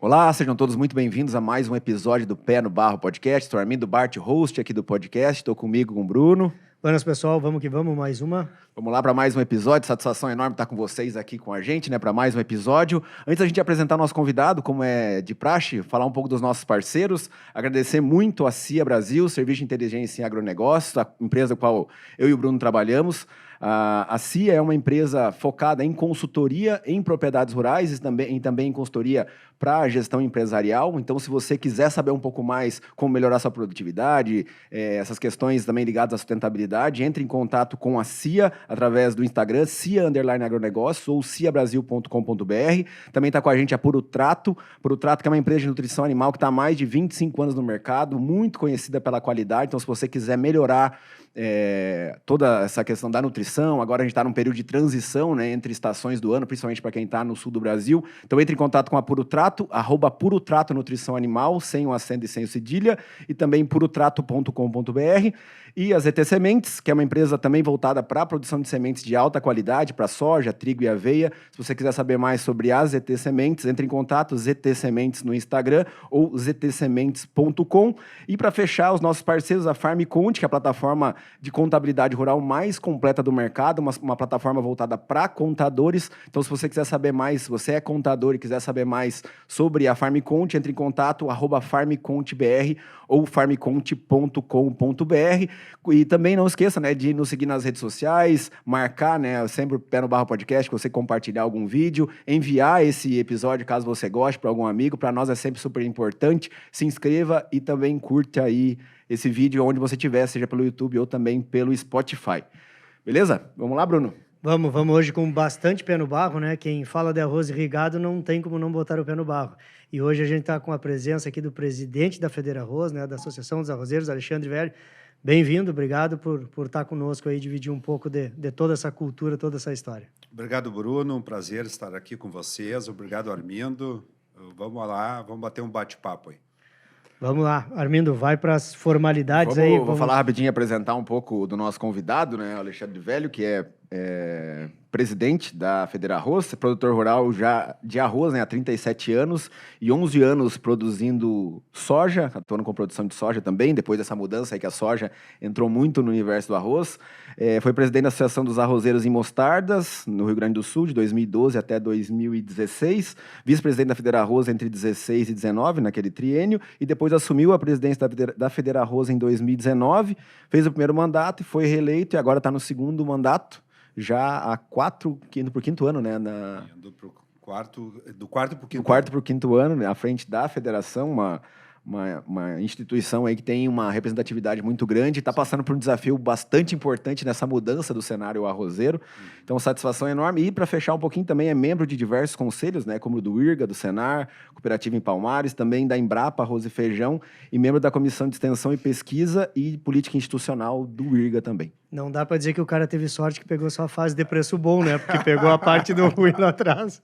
Olá, sejam todos muito bem-vindos a mais um episódio do Pé no Barro Podcast. Estou Armindo Bart, host aqui do podcast. Estou comigo com o Bruno. Buenas, pessoal. Vamos que vamos, mais uma. Vamos lá para mais um episódio. Satisfação enorme estar com vocês aqui com a gente, né? Para mais um episódio. Antes da gente apresentar nosso convidado, como é de praxe, falar um pouco dos nossos parceiros. Agradecer muito a CIA Brasil, Serviço de Inteligência em Agronegócios, a empresa com a qual eu e o Bruno trabalhamos. A CIA é uma empresa focada em consultoria em propriedades rurais e também em consultoria para a gestão empresarial. Então, se você quiser saber um pouco mais como melhorar sua produtividade, essas questões também ligadas à sustentabilidade, entre em contato com a CIA através do Instagram, CIA_agronegócios ou ciabrasil.com.br. Também está com a gente a Puro Trato. Puro Trato, que é uma empresa de nutrição animal que está há mais de 25 anos no mercado, muito conhecida pela qualidade. Então, se você quiser melhorar toda essa questão da nutrição, agora a gente está num período de transição, né, entre estações do ano, principalmente para quem está no sul do Brasil. Então entre em contato com a Puro Trato, @purotrato nutrição animal, sem o acento e sem o cedilha, e também purotrato.com.br. E a ZT Sementes, que é uma empresa também voltada para a produção de sementes de alta qualidade, para soja, trigo e aveia. Se você quiser saber mais sobre a ZT Sementes, entre em contato, ZT Sementes no Instagram ou ztsementes.com. E para fechar, os nossos parceiros, a FarmCont, que é a plataforma de contabilidade rural mais completa do mercado, uma plataforma voltada para contadores. Então, se você quiser saber mais, se você é contador e quiser saber mais sobre a FarmCont, entre em contato, @farmcontbr ou farmcont.com.br. E também não esqueça, né, de nos seguir nas redes sociais, marcar, né, sempre o Pé no Barro Podcast, que você compartilhar algum vídeo, enviar esse episódio, caso você goste, para algum amigo. Para nós é sempre super importante. Se inscreva e também curte aí esse vídeo onde você estiver, seja pelo YouTube ou também pelo Spotify. Beleza? Vamos lá, Bruno? Vamos hoje com bastante pé no barro, né? Quem fala de arroz irrigado não tem como não botar o pé no barro. E hoje a gente está com a presença aqui do presidente da Federarroz, né, da Associação dos Arrozeiros, Alexandre Velho. Bem-vindo, obrigado por estar conosco aí, dividir um pouco de toda essa cultura, toda essa história. Obrigado, Bruno, um prazer estar aqui com vocês. Obrigado, Armindo. Vamos lá, vamos bater um bate-papo aí. Vamos lá, Armindo, vai para as formalidades aí. Vou falar rapidinho, apresentar um pouco do nosso convidado, né, Alexandre Velho, que é presidente da Federarroz, produtor rural já de arroz, né, há 37 anos e 11 anos produzindo soja, atuando com produção de soja também, depois dessa mudança aí que a soja entrou muito no universo do arroz. Foi presidente da Associação dos Arrozeiros em Mostardas, no Rio Grande do Sul, de 2012 até 2016, vice-presidente da Federarroz entre 16 e 19, naquele triênio, e depois assumiu a presidência da Federarroz em 2019, fez o primeiro mandato e foi reeleito, e agora está no segundo mandato, já há indo para o quinto ano, né? Indo pro do quarto para o quinto. Do quarto para o quinto ano, né, à frente da federação, uma instituição aí que tem uma representatividade muito grande, está passando por um desafio bastante importante nessa mudança do cenário arrozeiro. Então, satisfação enorme. E para fechar um pouquinho, também é membro de diversos conselhos, né, como o do IRGA, do Senar, Cooperativa em Palmares, também da Embrapa Arroz e Feijão, e membro da Comissão de Extensão e Pesquisa e Política Institucional do IRGA também. Não dá para dizer que o cara teve sorte que pegou só a fase de preço bom, né? Porque pegou a parte do ruim lá atrás.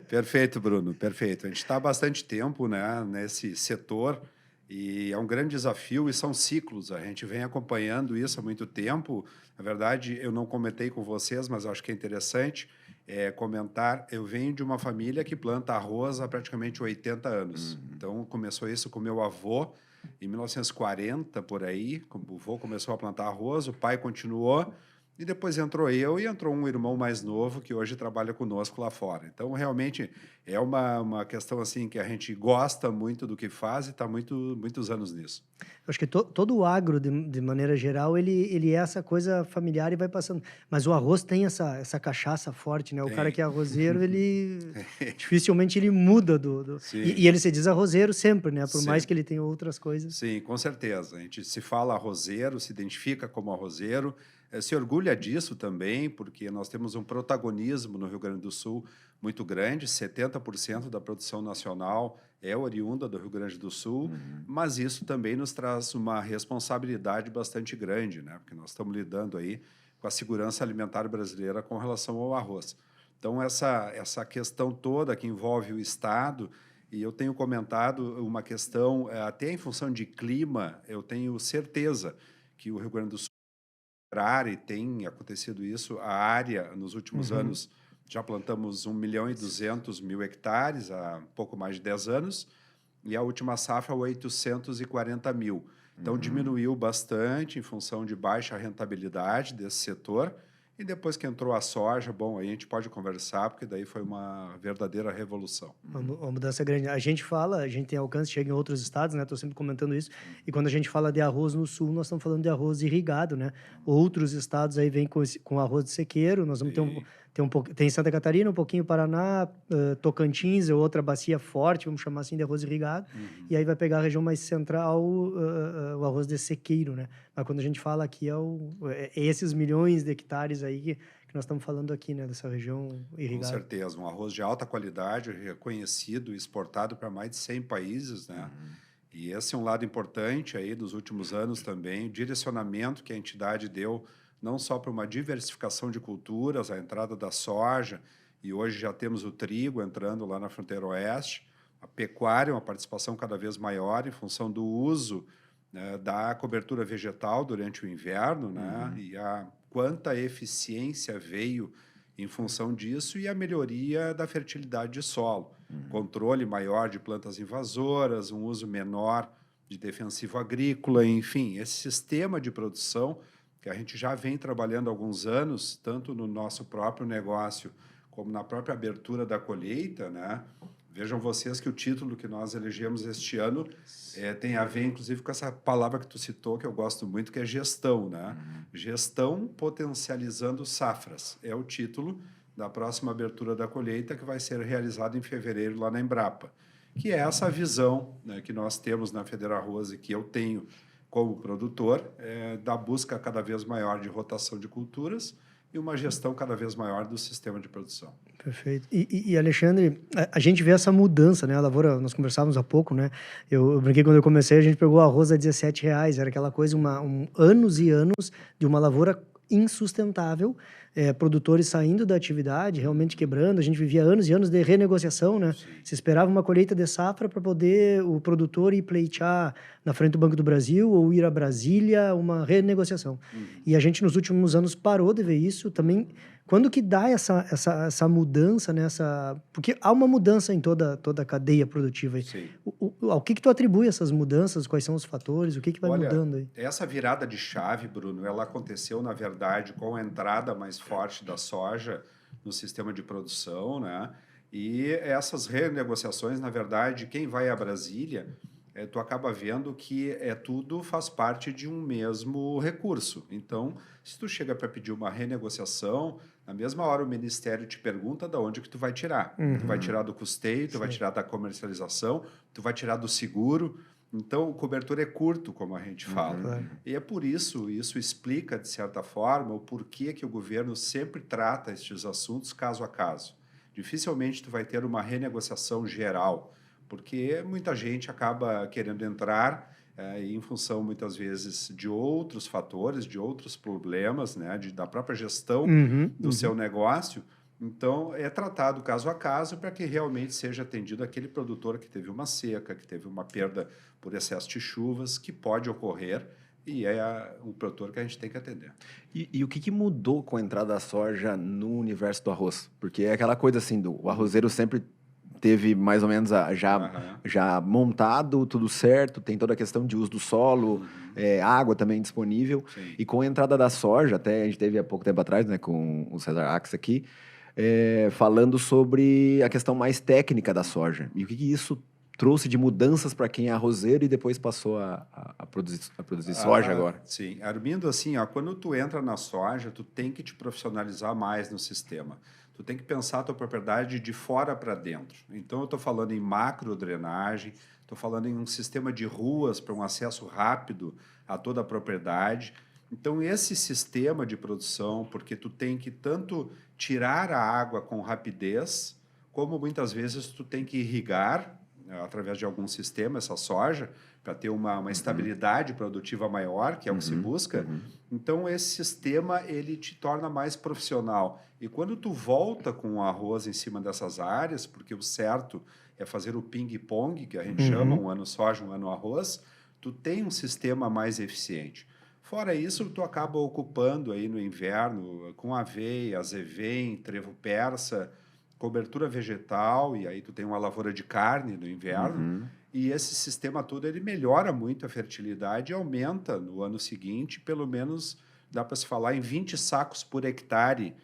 Perfeito, Bruno, perfeito. A gente está há bastante tempo, né, nesse setor e é um grande desafio e são ciclos. A gente vem acompanhando isso há muito tempo. Na verdade, eu não comentei com vocês, mas acho que é interessante comentar. Eu venho de uma família que planta arroz há praticamente 80 anos. Então, começou isso com meu avô, em 1940, por aí. O avô começou a plantar arroz, o pai continuou, e depois entrou eu e entrou um irmão mais novo que hoje trabalha conosco lá fora. Então, realmente, é uma questão assim que a gente gosta muito do que faz e está muitos anos nisso. Eu acho que todo o agro, de maneira geral, ele é essa coisa familiar e vai passando. Mas o arroz tem essa cachaça forte, né? O cara que é arrozeiro, ele dificilmente ele muda e ele se diz arrozeiro sempre, né? Por mais que ele tenha outras coisas. Sim, com certeza. A gente se fala arrozeiro, se identifica como arrozeiro, se orgulha disso também, porque nós temos um protagonismo no Rio Grande do Sul muito grande, 70% da produção nacional é oriunda do Rio Grande do Sul, mas isso também nos traz uma responsabilidade bastante grande, né? Porque nós estamos lidando aí com a segurança alimentar brasileira com relação ao arroz. Então, essa questão toda que envolve o Estado, e eu tenho comentado uma questão, até em função de clima, eu tenho certeza que o Rio Grande do Sul, e tem acontecido isso, a área nos últimos anos Já plantamos 1.200.000 hectares há pouco mais de 10 anos e a última safra 840 mil. Então, diminuiu bastante em função de baixa rentabilidade desse setor. E depois que entrou a soja, bom, aí a gente pode conversar, porque daí foi uma verdadeira revolução. Uma mudança grande. A gente tem alcance, chega em outros estados, né? Estou sempre comentando isso. E quando a gente fala de arroz no sul, nós estamos falando de arroz irrigado, né? Outros estados aí vêm com arroz de sequeiro. Nós vamos ter um pouco, tem Santa Catarina, um pouquinho Paraná, Tocantins, outra bacia forte, vamos chamar assim, de arroz irrigado. E aí vai pegar a região mais central, o arroz de sequeiro, né? Mas quando a gente fala aqui, é esses milhões de hectares aí que nós estamos falando aqui, né? Dessa região irrigada. Com certeza, um arroz de alta qualidade, reconhecido e exportado para mais de 100 países, né? E esse é um lado importante aí dos últimos anos também, o direcionamento que a entidade deu não só para uma diversificação de culturas, a entrada da soja, e hoje já temos o trigo entrando lá na fronteira oeste, a pecuária, uma participação cada vez maior em função do uso, né, da cobertura vegetal durante o inverno, né? E a quanta eficiência veio em função disso e a melhoria da fertilidade de solo, controle maior de plantas invasoras, um uso menor de defensivo agrícola, enfim, esse sistema de produção que a gente já vem trabalhando há alguns anos, tanto no nosso próprio negócio como na própria abertura da colheita, né? Vejam vocês que o título que nós elegemos este ano tem a ver, inclusive, com essa palavra que tu citou, que eu gosto muito, que é gestão, né? Gestão potencializando safras. É o título da próxima abertura da colheita, que vai ser realizada em fevereiro lá na Embrapa, que é essa visão, né, que nós temos na FederArroz e que eu tenho como produtor, da busca cada vez maior de rotação de culturas e uma gestão cada vez maior do sistema de produção. Perfeito. E Alexandre, a gente vê essa mudança, né? A lavoura, nós conversávamos há pouco, né? Eu brinquei quando eu comecei, a gente pegou arroz a R$17, era aquela coisa, anos e anos de uma lavoura insustentável, produtores saindo da atividade, realmente quebrando. A gente vivia anos e anos de renegociação, né? Se esperava uma colheita de safra para poder o produtor ir pleitear na frente do Banco do Brasil ou ir a Brasília, uma renegociação. E a gente, nos últimos anos, parou de ver isso também. Quando que dá essa mudança, né? Porque há uma mudança em toda a cadeia produtiva aí. Sim. Ao que tu atribui essas mudanças? Quais são os fatores? O que vai mudando aí? Essa virada de chave, Bruno, ela aconteceu, na verdade, com a entrada mais forte da soja no sistema de produção, né? E essas renegociações, na verdade, quem vai a Brasília, tu acaba vendo que tudo faz parte de um mesmo recurso. Então, se tu chega para pedir uma renegociação, na mesma hora o Ministério te pergunta de onde que tu vai tirar. Tu vai tirar do custeio, tu vai tirar da comercialização, tu vai tirar do seguro. Então, o cobertor é curto, como a gente fala. E é por isso explica, de certa forma, o porquê que o governo sempre trata estes assuntos caso a caso. Dificilmente tu vai ter uma renegociação geral, porque muita gente acaba querendo entrar em função, muitas vezes, de outros fatores, de outros problemas, né, da própria gestão do seu negócio. Então, é tratado caso a caso para que realmente seja atendido aquele produtor que teve uma seca, que teve uma perda por excesso de chuvas, que pode ocorrer, e é um produtor que a gente tem que atender. E o que mudou com a entrada da soja no universo do arroz? Porque é aquela coisa assim, o arrozeiro sempre teve mais ou menos já montado, tudo certo, tem toda a questão de uso do solo, água também disponível. Sim. E com a entrada da soja, até a gente teve há pouco tempo atrás, né, com o César Ax aqui, falando sobre a questão mais técnica da soja. E o que isso trouxe de mudanças para quem é arrozeiro e depois passou a produzir soja agora? Sim, Armindo, assim, quando tu entra na soja, tu tem que te profissionalizar mais no sistema. Tu tem que pensar a tua propriedade de fora para dentro. Então, eu estou falando em macro drenagem, estou falando em um sistema de ruas para um acesso rápido a toda a propriedade. Então, esse sistema de produção, porque tu tem que tanto tirar a água com rapidez, como muitas vezes tu tem que irrigar através de algum sistema essa soja para ter uma estabilidade produtiva maior, que é o que se busca. Então, esse sistema ele te torna mais profissional. E quando tu volta com o arroz em cima dessas áreas, porque o certo é fazer o ping-pong, que a gente chama, um ano soja, um ano arroz, tu tem um sistema mais eficiente. Fora isso, tu acaba ocupando aí no inverno com aveia, azevém, trevo persa, cobertura vegetal, e aí tu tem uma lavoura de carne no inverno, e esse sistema todo ele melhora muito a fertilidade e aumenta no ano seguinte, pelo menos dá para se falar em 20 sacos por hectare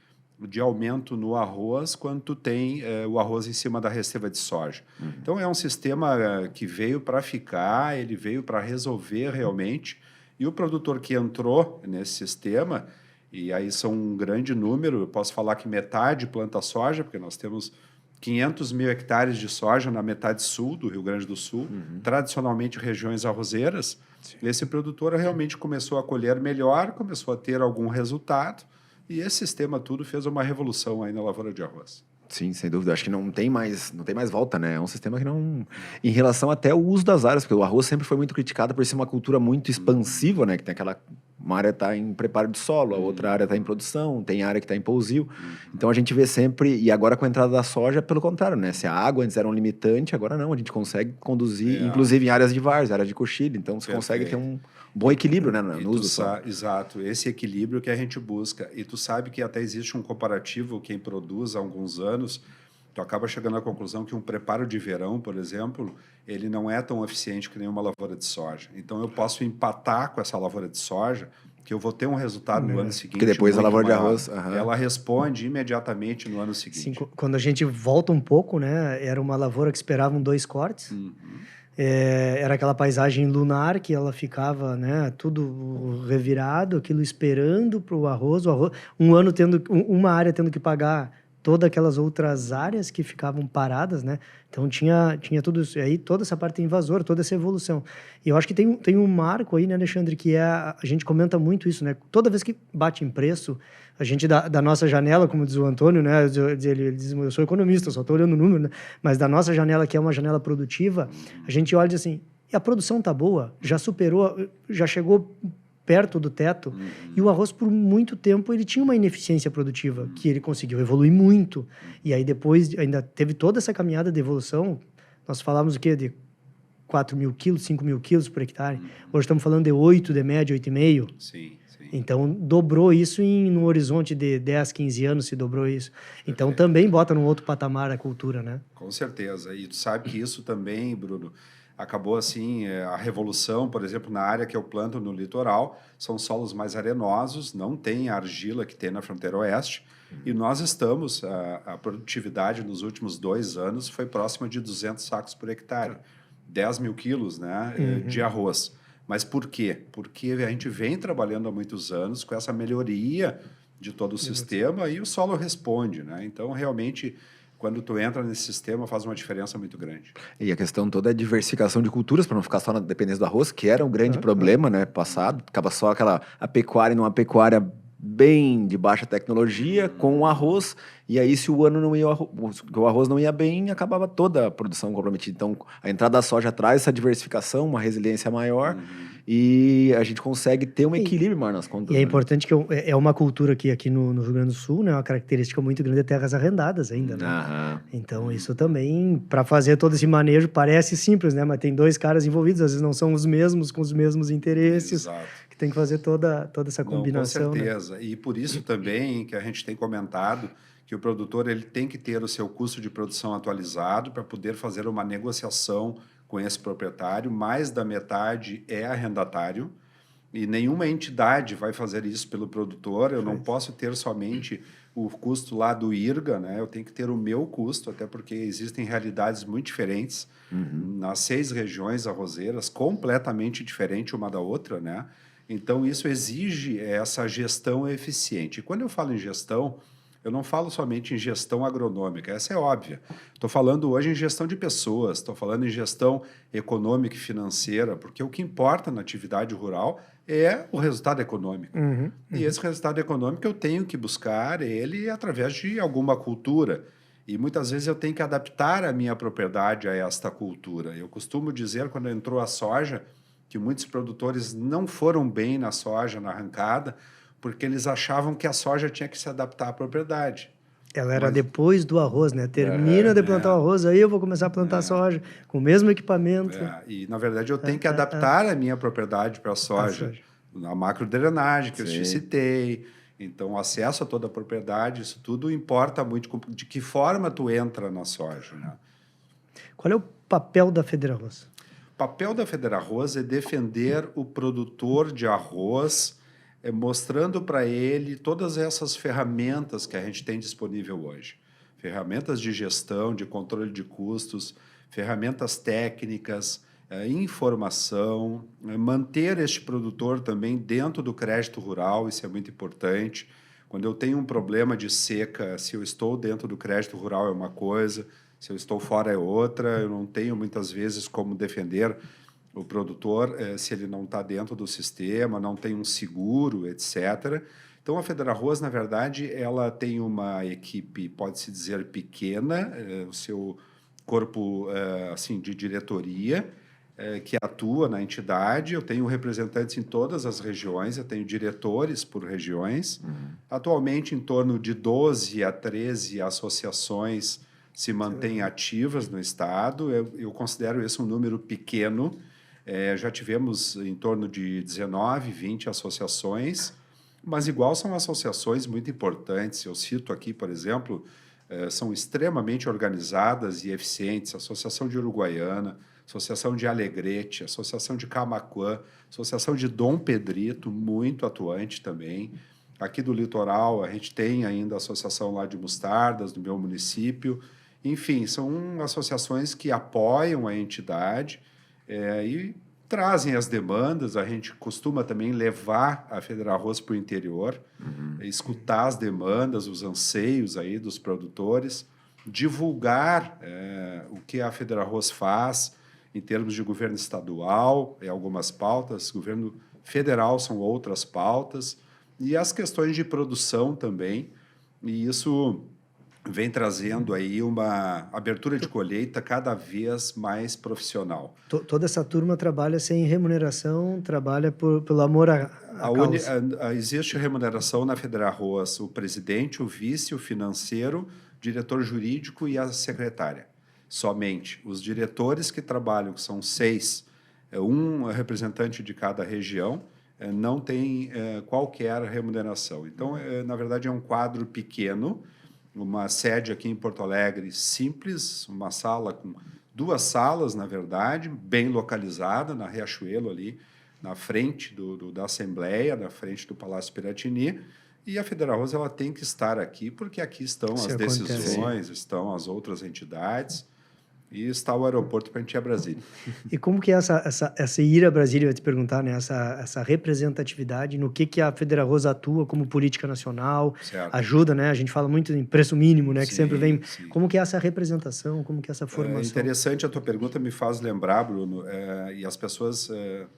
de aumento no arroz, quando tu tem o arroz em cima da receiva de soja. Então é um sistema que veio para ficar, ele veio para resolver realmente, e o produtor que entrou nesse sistema, e aí são um grande número, eu posso falar que metade planta soja, porque nós temos 500 mil hectares de soja na metade sul do Rio Grande do Sul, tradicionalmente regiões arrozeiras. Esse produtor realmente começou a colher melhor, começou a ter algum resultado, e esse sistema tudo fez uma revolução aí na lavoura de arroz. Sim, sem dúvida. Acho que não tem mais volta, né? É um sistema que não... Em relação até ao uso das áreas, porque o arroz sempre foi muito criticado por ser uma cultura muito expansiva, né? Que tem aquela... Uma área está em preparo de solo, a outra área está em produção, tem área que está em pousio. Então, a gente vê sempre... E agora, com a entrada da soja, pelo contrário, né? Se a água antes era um limitante, agora não. A gente consegue conduzir, inclusive em áreas de várzea, área de coxilha. Então, você consegue ter um bom equilíbrio, né? No uso do solo. Exato. Esse equilíbrio que a gente busca. E tu sabe que até existe um comparativo, quem produz há alguns anos... Tu acaba chegando à conclusão que um preparo de verão, por exemplo, ele não é tão eficiente que nem uma lavoura de soja. Então, eu posso empatar com essa lavoura de soja, que eu vou ter um resultado no ano seguinte. Porque depois a lavoura maior. de arroz... Ela responde imediatamente no ano seguinte. Sim, quando a gente volta um pouco, né? Era uma lavoura que esperavam 2 cortes. Era aquela paisagem lunar que ela ficava, né, tudo revirado, aquilo esperando para o arroz. Um ano uma área tendo que pagar todas aquelas outras áreas que ficavam paradas, né? Então tinha tudo isso. E aí toda essa parte invasora, toda essa evolução. E eu acho que tem um marco aí, né, Alexandre, que a gente comenta muito isso, né? Toda vez que bate em preço, a gente da nossa janela, como diz o Antônio, né? Ele diz, eu sou economista, só estou olhando o número, né? Mas da nossa janela, que é uma janela produtiva, a gente olha e diz assim, e a produção tá boa? Já superou, já chegou perto do teto, e o arroz por muito tempo ele tinha uma ineficiência produtiva, que ele conseguiu evoluir muito, e aí depois ainda teve toda essa caminhada de evolução. Nós falávamos o quê? De 4 mil quilos, 5 mil quilos por hectare, hoje estamos falando de 8 de média, 8,5. Sim. Então dobrou isso no horizonte de 10, 15 anos, se dobrou isso. Então também bota num outro patamar a cultura, né? Com certeza, e tu sabe que isso também, Bruno, acabou assim, a revolução, por exemplo, na área que eu planto no litoral, são solos mais arenosos, não tem a argila que tem na fronteira oeste, e nós estamos, a produtividade nos últimos 2 anos foi próxima de 200 sacos por hectare, 10 mil quilos, né, de arroz. Mas por quê? Porque a gente vem trabalhando há muitos anos com essa melhoria de todo o sistema e o solo responde, né? Então, realmente... Quando tu entra nesse sistema, faz uma diferença muito grande. E a questão toda é a diversificação de culturas, para não ficar só na dependência do arroz, que era um grande problema, né, passado. Ficava só a pecuária numa pecuária bem de baixa tecnologia, com o arroz, e aí se o ano não ia, o arroz não ia bem, acabava toda a produção comprometida. Então, a entrada da soja traz essa diversificação, uma resiliência maior, e a gente consegue ter um equilíbrio maior nas contas. E é importante que é uma cultura que aqui no Rio Grande do Sul, né, uma característica muito grande de terras arrendadas ainda, né? Então, isso também, para fazer todo esse manejo, parece simples, né? Mas tem 2 caras envolvidos, às vezes não são os mesmos, com os mesmos interesses. Exato. Que tem que fazer toda essa combinação. Não, com certeza. Né? E por isso também que a gente tem comentado que o produtor ele tem que ter o seu custo de produção atualizado para poder fazer uma negociação com esse proprietário. Mais da metade é arrendatário e nenhuma entidade vai fazer isso pelo produtor. Eu não posso ter somente o custo lá do IRGA, né? Eu tenho que ter o meu custo, até porque existem realidades muito diferentes nas 6 regiões arrozeiras, completamente diferente uma da outra, né? Então, isso exige essa gestão eficiente. E quando eu falo em gestão, eu não falo somente em gestão agronômica, essa é óbvia. Estou falando hoje em gestão de pessoas, estou falando em gestão econômica e financeira, porque o que importa na atividade rural é o resultado econômico. E esse resultado econômico eu tenho que buscar ele através de alguma cultura. E muitas vezes eu tenho que adaptar a minha propriedade a esta cultura. Eu costumo dizer, quando entrou a soja, que muitos produtores não foram bem na soja, na arrancada, porque eles achavam que a soja tinha que se adaptar à propriedade. Ela era depois do arroz, né? Termina de plantar o arroz, aí eu vou começar a plantar soja, com o mesmo equipamento. E, na verdade, eu tenho que adaptar a minha propriedade para a soja. a macrodrenagem que eu Sim. te citei. Então, acesso a toda a propriedade, isso tudo importa muito de que forma tu entra na soja, né? Qual é o papel da FederArroz? O papel da FederArroz é defender o produtor de arroz, mostrando para ele todas essas ferramentas que a gente tem disponível hoje. Ferramentas de gestão, de controle de custos, ferramentas técnicas, informação, manter este produtor também dentro do crédito rural, isso é muito importante. Quando eu tenho um problema de seca, se eu estou dentro do crédito rural é uma coisa, se eu estou fora é outra, eu não tenho muitas vezes como defender o produtor se ele não está dentro do sistema, não tem um seguro, etc. Então, a FederArroz, na verdade, ela tem uma equipe, pode-se dizer, pequena, o seu corpo assim, de diretoria, que atua na entidade. Eu tenho representantes em todas as regiões, eu tenho diretores por regiões. Atualmente, em torno de 12 a 13 associações se mantêm ativas no Estado. Eu considero esse um número pequeno. Já tivemos em torno de 19, 20 associações, mas igual são associações muito importantes. Eu cito aqui, por exemplo, são extremamente organizadas e eficientes. Associação de Uruguaiana, Associação de Alegrete, Associação de Camaquã, Associação de Dom Pedrito, muito atuante também. Aqui do litoral, a gente tem ainda a Associação lá de Mostardas, do meu município. Enfim, são associações que apoiam a entidade e trazem as demandas. A gente costuma também levar a FederArroz para o interior, escutar as demandas, os anseios aí dos produtores, divulgar o que a FederArroz faz em termos de governo estadual, algumas pautas, governo federal são outras pautas, e as questões de produção também, e isso vem trazendo aí uma abertura de colheita cada vez mais profissional. Toda essa turma trabalha sem remuneração, trabalha pelo amor à causa. Existe remuneração na FederArroz, o presidente, o vice, o financeiro, diretor jurídico e a secretária. Somente. Os diretores que trabalham, que são 6, um representante de cada região, não tem qualquer remuneração. Então, na verdade, é um quadro pequeno, uma sede aqui em Porto Alegre simples, uma sala com 2 salas, na verdade, bem localizada, na Riachuelo ali, na frente da Assembleia, na frente do Palácio Piratini, e a FederArroz ela tem que estar aqui, porque aqui estão as decisões, estão as outras entidades, e está o aeroporto para a gente ir a Brasília. E como que é essa ir a Brasília, eu ia te perguntar, né? Essa representatividade, no que a FederArroz atua como política nacional, Certo. Ajuda, né? A gente fala muito em preço mínimo, né? Que Sim, sempre vem. sim. Como que é essa representação, como que é essa formação? Interessante a tua pergunta, me faz lembrar, Bruno, e as pessoas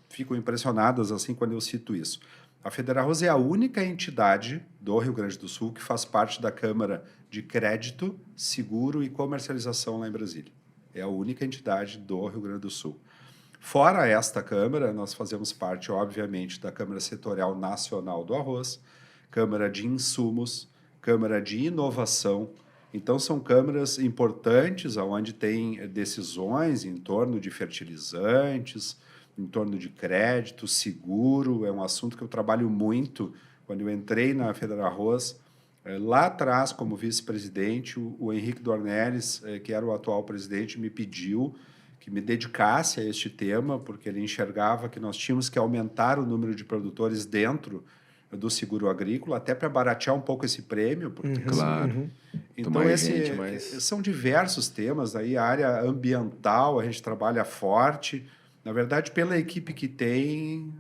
ficam impressionadas assim quando eu cito isso. A FederArroz é a única entidade do Rio Grande do Sul que faz parte da Câmara de Crédito, Seguro e Comercialização lá em Brasília. É a única entidade do Rio Grande do Sul. Fora esta Câmara, nós fazemos parte, obviamente, da Câmara Setorial Nacional do Arroz, Câmara de Insumos, Câmara de Inovação. Então, são câmaras importantes, onde tem decisões em torno de fertilizantes, em torno de crédito, seguro. É um assunto que eu trabalho muito. Quando eu entrei na FederArroz, lá atrás, como vice-presidente, o Henrique Dornelles, que era o atual presidente, me pediu que me dedicasse a este tema, porque ele enxergava que nós tínhamos que aumentar o número de produtores dentro do seguro agrícola, até para baratear um pouco esse prêmio. Porque, Claro. Então, são diversos temas. Aí, a área ambiental, a gente trabalha forte. Na verdade, pela equipe que tem,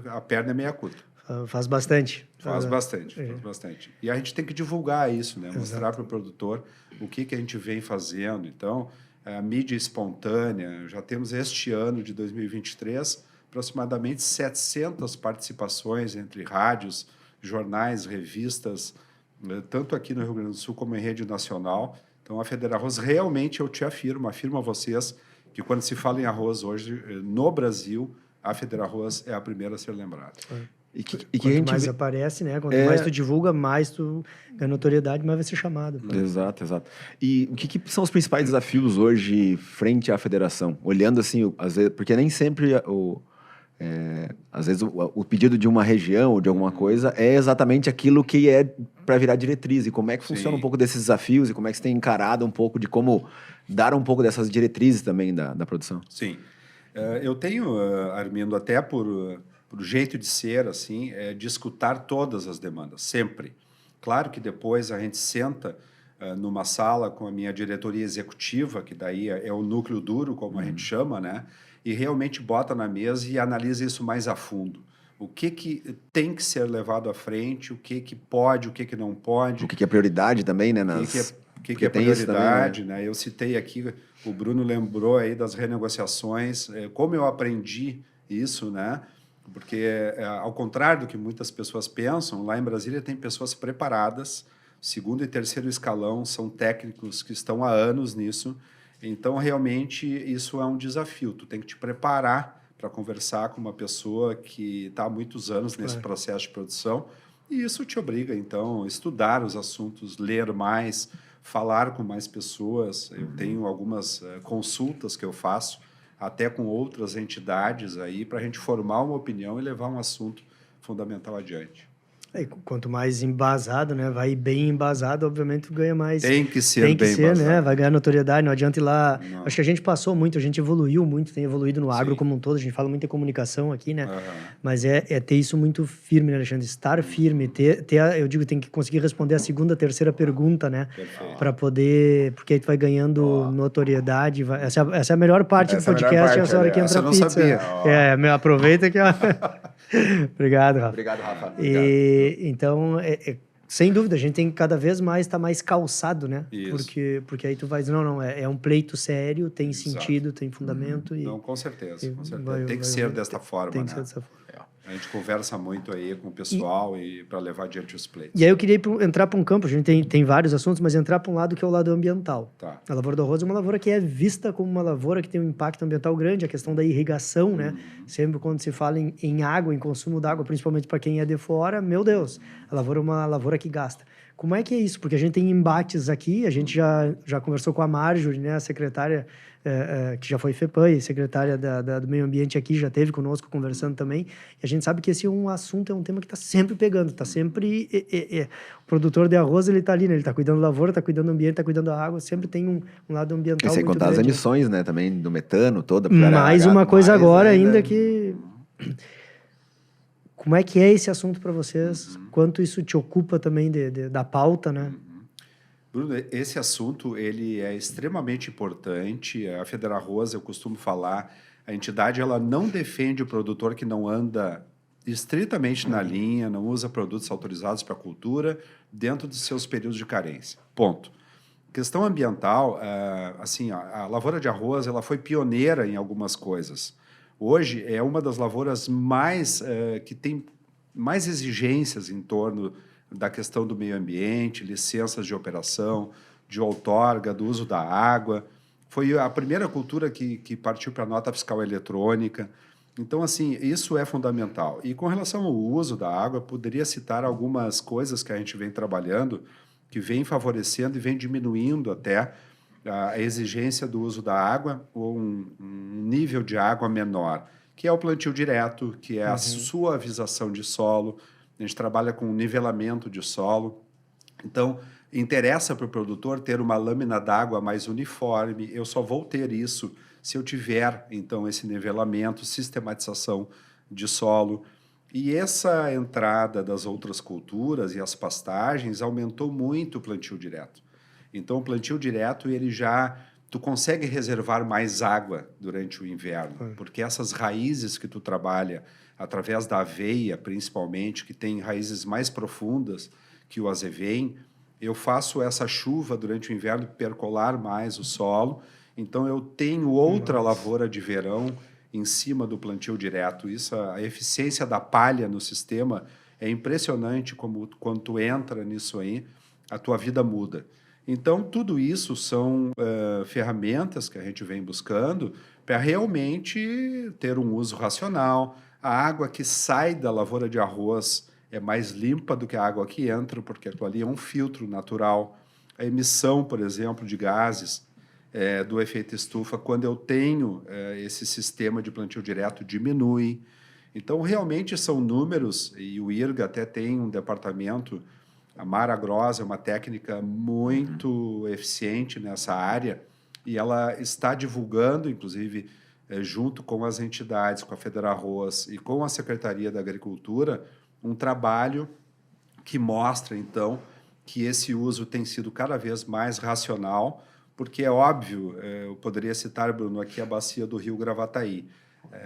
a perna é meia curta. Faz bastante. Faz bastante. E a gente tem que divulgar isso, né? Mostrar para o produtor o que a gente vem fazendo. Então, a mídia espontânea, já temos este ano de 2023 aproximadamente 700 participações entre rádios, jornais, revistas, tanto aqui no Rio Grande do Sul como em rede nacional. Então, a FederArroz, realmente, eu te afirmo a vocês, que quando se fala em arroz hoje, no Brasil, a FederArroz é a primeira a ser lembrada. Quanto mais aparece, né? Quanto mais tu divulga, mais tu ganha notoriedade, mais vai ser chamado. Exato. E o que são os principais desafios hoje frente à federação? Olhando assim, às vezes, porque nem sempre Às vezes o pedido de uma região ou de alguma coisa é exatamente aquilo que é para virar diretriz. E como é que funciona um pouco desses desafios e como é que você tem encarado um pouco de como dar um pouco dessas diretrizes também da produção? Sim. Eu tenho, Armindo, até por jeito de ser, assim, de escutar todas as demandas, sempre. Claro que depois a gente senta numa sala com a minha diretoria executiva, que daí é o núcleo duro, como a gente chama, né? E realmente bota na mesa e analisa isso mais a fundo. O que tem que ser levado à frente, o que pode, o que não pode. O que é prioridade também, né? O que é prioridade, né? Eu citei aqui, o Bruno lembrou aí das renegociações, como eu aprendi isso, né? Porque, ao contrário do que muitas pessoas pensam, lá em Brasília tem pessoas preparadas, segundo e terceiro escalão, são técnicos que estão há anos nisso, então realmente isso é um desafio, tu tem que te preparar para conversar com uma pessoa que está há muitos anos nesse processo de produção, e isso te obriga, então, a estudar os assuntos, ler mais, falar com mais pessoas. Eu tenho algumas consultas que eu faço, até com outras entidades aí, para a gente formar uma opinião e levar um assunto fundamental adiante. Quanto mais embasado, né? Vai bem embasado, obviamente ganha mais. Tem que ser Tem que bem ser, embasado. né? Vai ganhar notoriedade, não adianta ir lá. Não. Acho que a gente passou muito, a gente evoluiu muito, tem evoluído no agro como um todo, a gente fala muito em comunicação aqui, né? Mas é ter isso muito firme, né, Alexandre? Estar firme, eu digo, tem que conseguir responder a segunda, terceira pergunta, né? Para poder, porque aí tu vai ganhando notoriedade. Essa é a melhor parte do podcast, é essa hora que entra a pizza. Sabia. Aproveita que... Obrigado, Rafa. Obrigado, Rafa. Então, sem dúvida, a gente tem que cada vez mais estar mais calçado, né? Isso. Porque aí tu vai dizer, não, é um pleito sério, tem sentido, tem fundamento. Não, com certeza, com certeza. Tem que ser desta forma, tem que né? ser dessa forma. A gente conversa muito aí com o pessoal e para levar adiante os pleitos. E aí eu queria entrar para um campo, a gente tem vários assuntos, mas entrar para um lado que é o lado ambiental. Tá. A lavoura do arroz é uma lavoura que é vista como uma lavoura que tem um impacto ambiental grande, a questão da irrigação, né? Sempre quando se fala em água, em consumo d'água, principalmente para quem é de fora, meu Deus, a lavoura é uma lavoura que gasta. Como é que é isso? Porque a gente tem embates aqui, a gente já conversou com a Marjorie, né, a secretária, que já foi FEPAM e secretária do Meio Ambiente aqui, já esteve conosco conversando também, e a gente sabe que esse é um assunto, é um tema que está sempre pegando, está sempre... O produtor de arroz, ele está ali, né? Ele está cuidando da lavoura, está cuidando do ambiente, está cuidando da água, sempre tem um lado ambiental E sem muito contar as grande. emissões, né, também do metano, toda. Mais uma coisa agora ainda que... Como é que é esse assunto para vocês? Quanto isso te ocupa também da pauta, né? Bruno, esse assunto ele é extremamente importante. A Federarroz, eu costumo falar, a entidade ela não defende o produtor que não anda estritamente na linha, não usa produtos autorizados para a cultura dentro dos seus períodos de carência. Ponto. Questão ambiental, assim, a lavoura de arroz ela foi pioneira em algumas coisas. Hoje é uma das lavouras que tem mais exigências em torno da questão do meio ambiente, licenças de operação, de outorga, do uso da água. Foi a primeira cultura que partiu para a nota fiscal eletrônica. Então, assim, isso é fundamental. E com relação ao uso da água, poderia citar algumas coisas que a gente vem trabalhando, que vem favorecendo e vem diminuindo até a exigência do uso da água ou um nível de água menor, que é o plantio direto, que é a suavização de solo. A gente trabalha com nivelamento de solo. Então, interessa para o produtor ter uma lâmina d'água mais uniforme. Eu só vou ter isso se eu tiver, então, esse nivelamento, sistematização de solo. E essa entrada das outras culturas e as pastagens aumentou muito o plantio direto. Então, o plantio direto, tu consegue reservar mais água durante o inverno, porque essas raízes que tu trabalha, através da aveia, principalmente, que tem raízes mais profundas que o azevém, eu faço essa chuva durante o inverno percolar mais o solo, então eu tenho outra lavoura de verão em cima do plantio direto. Isso, a eficiência da palha no sistema é impressionante como quando tu entra nisso aí, a tua vida muda. Então, tudo isso são ferramentas que a gente vem buscando para realmente ter um uso racional. A água que sai da lavoura de arroz é mais limpa do que a água que entra, porque aquilo ali é um filtro natural. A emissão, por exemplo, de gases do efeito estufa, quando eu tenho esse sistema de plantio direto, diminui. Então, realmente são números, e o IRGA até tem um departamento, a Mara Gross é uma técnica muito eficiente nessa área, e ela está divulgando, inclusive, junto com as entidades, com a Fedearroz e com a Secretaria da Agricultura, um trabalho que mostra, então, que esse uso tem sido cada vez mais racional, porque é óbvio, eu poderia citar, Bruno, aqui a bacia do Rio Gravataí.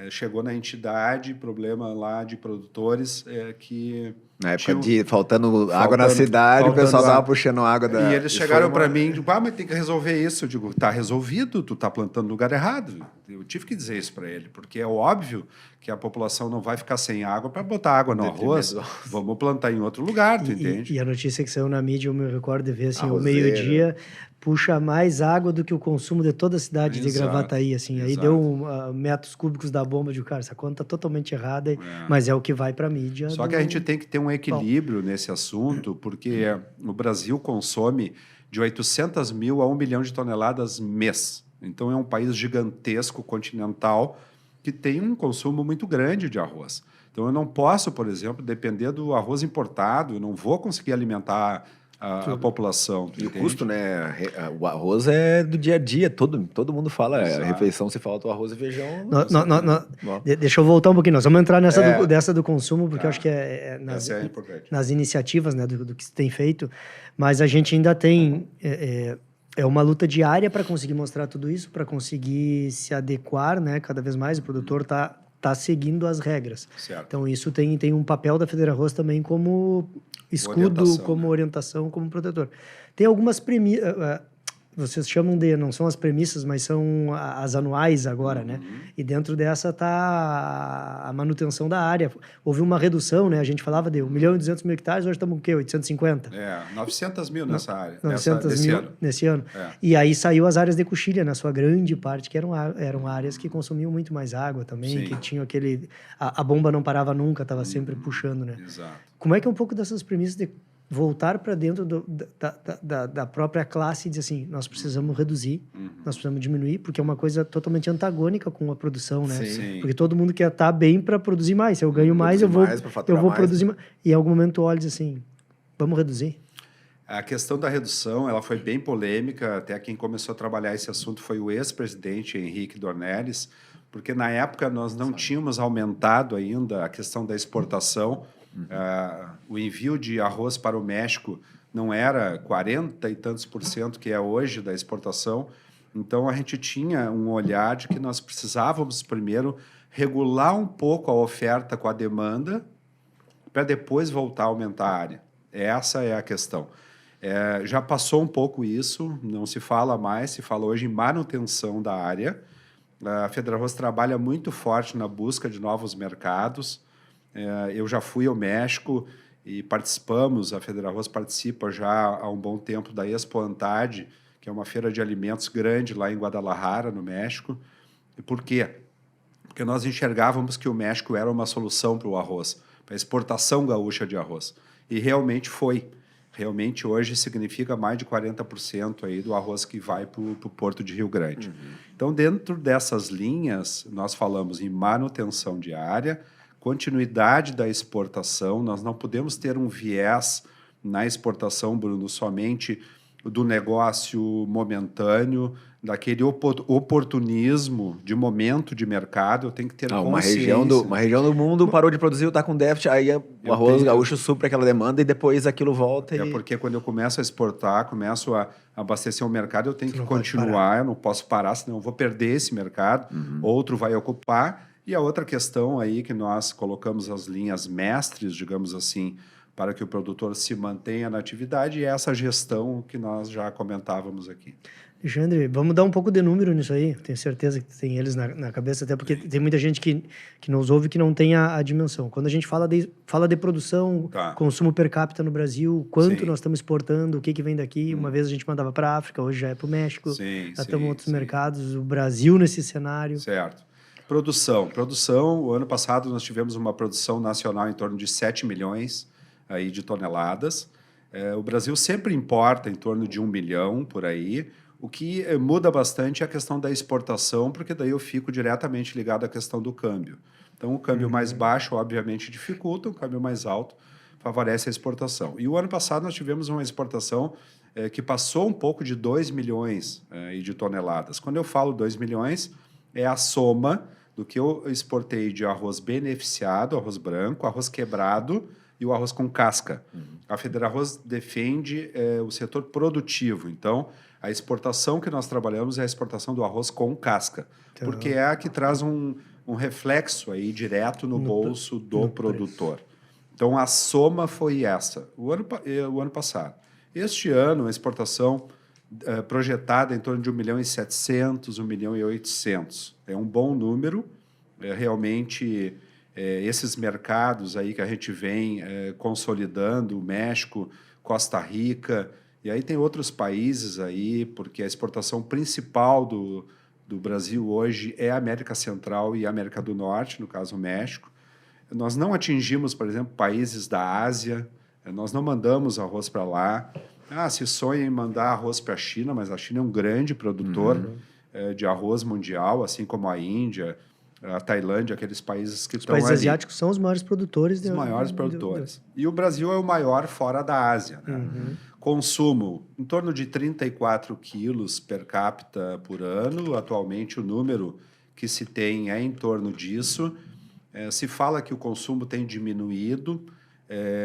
Chegou na entidade, problema lá de produtores que... Na época de faltando água na cidade, o pessoal estava puxando água da... E eles chegaram para mim e digo, mas tem que resolver isso. Eu digo, tá resolvido, tu tá plantando no lugar errado. Eu tive que dizer isso para ele, porque é óbvio que a população não vai ficar sem água para botar água no arroz. Vamos plantar em outro lugar, tu entende? E a notícia que saiu na mídia, eu me recordo de ver assim, o Arrozeira. Meio-Dia puxa mais água do que o consumo de toda a cidade de Gravataí, assim. Aí deu metros cúbicos da bomba de cara, essa conta tá totalmente errada, mas é o que vai para a mídia. Só que a gente tem que ter um equilíbrio nesse assunto, porque o Brasil consome de 800 mil a 1 milhão de toneladas mês. Então é um país gigantesco, continental, que tem um consumo muito grande de arroz. Então eu não posso, por exemplo, depender do arroz importado, eu não vou conseguir alimentar a população. E o custo, né? O arroz é do dia a dia, todo mundo fala. A refeição, se falta o arroz e feijão. Deixa eu voltar um pouquinho. Nós vamos entrar dessa do consumo, porque eu acho que nas iniciativas, né, do que se tem feito, mas a gente ainda tem. É uma luta diária para conseguir mostrar tudo isso, para conseguir se adequar, né? Cada vez mais o produtor está seguindo as regras. Certo. Então, isso tem um papel da Fedearroz também como escudo, como orientação, como protetor. Tem algumas premissas, vocês chamam de, não são as premissas, mas são as anuais agora, né? E dentro dessa está a manutenção da área. Houve uma redução, né? A gente falava de 1 milhão e 200 mil hectares, hoje estamos com o quê? 850? 900 mil nessa área. 900 mil nesse ano. E aí saiu as áreas de coxilha, na sua grande parte, que eram áreas que consumiam muito mais água também, que tinham aquele... A bomba não parava nunca, estava sempre puxando, né? Exato. Como é que é um pouco dessas premissas de voltar para dentro da própria classe e dizer assim, nós precisamos reduzir, nós precisamos diminuir, porque é uma coisa totalmente antagônica com a produção, né? Sim. Porque todo mundo quer estar bem para produzir mais. Se eu ganho mais, eu vou produzir mais. E em algum momento olha e diz assim, vamos reduzir? A questão da redução, ela foi bem polêmica, até quem começou a trabalhar esse assunto foi o ex-presidente Henrique Dornelles, porque na época nós não tínhamos aumentado ainda a questão da exportação. O envio de arroz para o México não era 40 e tantos % que é hoje da exportação. Então, a gente tinha um olhar de que nós precisávamos primeiro regular um pouco a oferta com a demanda para depois voltar a aumentar a área. Essa é a questão. Já passou um pouco isso, não se fala mais, se fala hoje em manutenção da área. A Fedearroz trabalha muito forte na busca de novos mercados. Eu já fui ao México e participamos, a Fedearroz participa já há um bom tempo da Expo Antad, que é uma feira de alimentos grande lá em Guadalajara, no México. E por quê? Porque nós enxergávamos que o México era uma solução para o arroz, para a exportação gaúcha de arroz. E realmente foi. Realmente hoje significa mais de 40% aí do arroz que vai para o Porto de Rio Grande. Então, dentro dessas linhas, nós falamos em manutenção de área, continuidade da exportação. Nós não podemos ter um viés na exportação, Bruno, somente do negócio momentâneo, daquele oportunismo de momento de mercado. Eu tenho que ter consciência. Uma região do mundo parou de produzir, está com déficit, aí o arroz gaúcho supre aquela demanda e depois aquilo volta. Porque quando eu começo a exportar, começo a abastecer o mercado, eu tenho que continuar, eu não posso parar, senão eu vou perder esse mercado, outro vai ocupar. E a outra questão aí que nós colocamos as linhas mestres, digamos assim, para que o produtor se mantenha na atividade, é essa gestão que nós já comentávamos aqui. Alexandre, vamos dar um pouco de número nisso aí. Tenho certeza que tem eles na cabeça, até porque tem muita gente que nos ouve que não tem a dimensão. Quando a gente fala de produção, consumo per capita no Brasil, quanto nós estamos exportando, o que vem daqui. Uma vez a gente mandava para a África, hoje já é para o México, já estamos em outros mercados. O Brasil nesse cenário. Certo. Produção, o ano passado nós tivemos uma produção nacional em torno de 7 milhões aí de toneladas. O Brasil sempre importa em torno de 1 milhão por aí. O que muda bastante é a questão da exportação, porque daí eu fico diretamente ligado à questão do câmbio. Então, o câmbio mais baixo, obviamente, dificulta, o câmbio mais alto favorece a exportação. E o ano passado nós tivemos uma exportação que passou um pouco de 2 milhões de toneladas. Quando eu falo 2 milhões, é a soma do que eu exportei de arroz beneficiado, arroz branco, arroz quebrado e o arroz com casca. A Federarroz defende o setor produtivo. Então, a exportação que nós trabalhamos é a exportação do arroz com casca, porque é a que traz um reflexo aí direto no bolso do produtor. Preço. Então, a soma foi essa, o ano passado. Este ano, a exportação projetada em torno de 1.700.000, 1.800.000. É um bom número. Realmente, esses mercados aí que a gente vem consolidando, o México, Costa Rica, e aí tem outros países aí, porque a exportação principal do Brasil hoje é a América Central e a América do Norte, no caso o México. Nós não atingimos, por exemplo, países da Ásia, nós não mandamos arroz para lá. Se sonha em mandar arroz para a China, mas a China é um grande produtor de arroz mundial, assim como a Índia, a Tailândia, aqueles países que estão ali. Os países asiáticos são os maiores produtores. Os maiores produtores. E o Brasil é o maior fora da Ásia, né? Consumo em torno de 34 quilos per capita por ano. Atualmente, o número que se tem é em torno disso. Se fala que o consumo tem diminuído,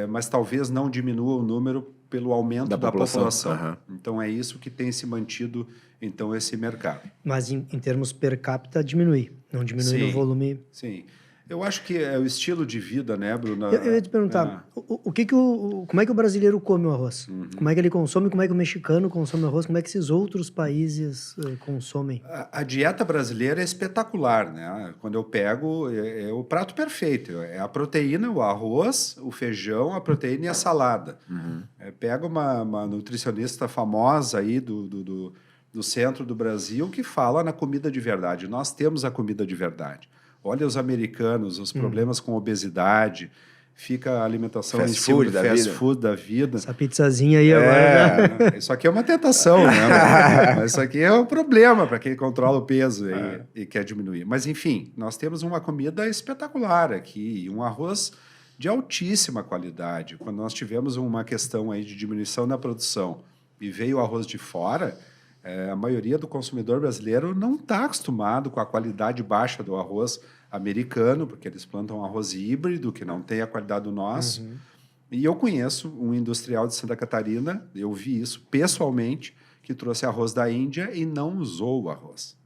mas talvez não diminua o número pelo aumento da população. Então, é isso que tem se mantido, então, esse mercado. Mas, em termos per capita, diminui. Não diminui no volume. Sim. Eu acho que é o estilo de vida, né, Bruno? Eu ia te perguntar, como é que o brasileiro come o arroz? Como é que ele consome? Como é que o mexicano consome o arroz? Como é que esses outros países consomem? A dieta brasileira é espetacular, né? Quando eu pego, é o prato perfeito. É a proteína, o arroz, o feijão, a proteína e a salada. Pega uma nutricionista famosa aí do centro do Brasil que fala na comida de verdade. Nós temos a comida de verdade. Olha os americanos, os problemas com obesidade, fica a alimentação fast em cima food do fast food da vida. Essa pizzazinha aí agora. Isso aqui é uma tentação, né? Mas isso aqui é um problema para quem controla o peso e quer diminuir. Mas, enfim, nós temos uma comida espetacular aqui, um arroz de altíssima qualidade. Quando nós tivemos uma questão aí de diminuição na produção e veio o arroz de fora, a maioria do consumidor brasileiro não está acostumado com a qualidade baixa do arroz americano, porque eles plantam arroz híbrido, que não tem a qualidade do nosso. E eu conheço um industrial de Santa Catarina, eu vi isso pessoalmente, que trouxe arroz da Índia e não usou o arroz.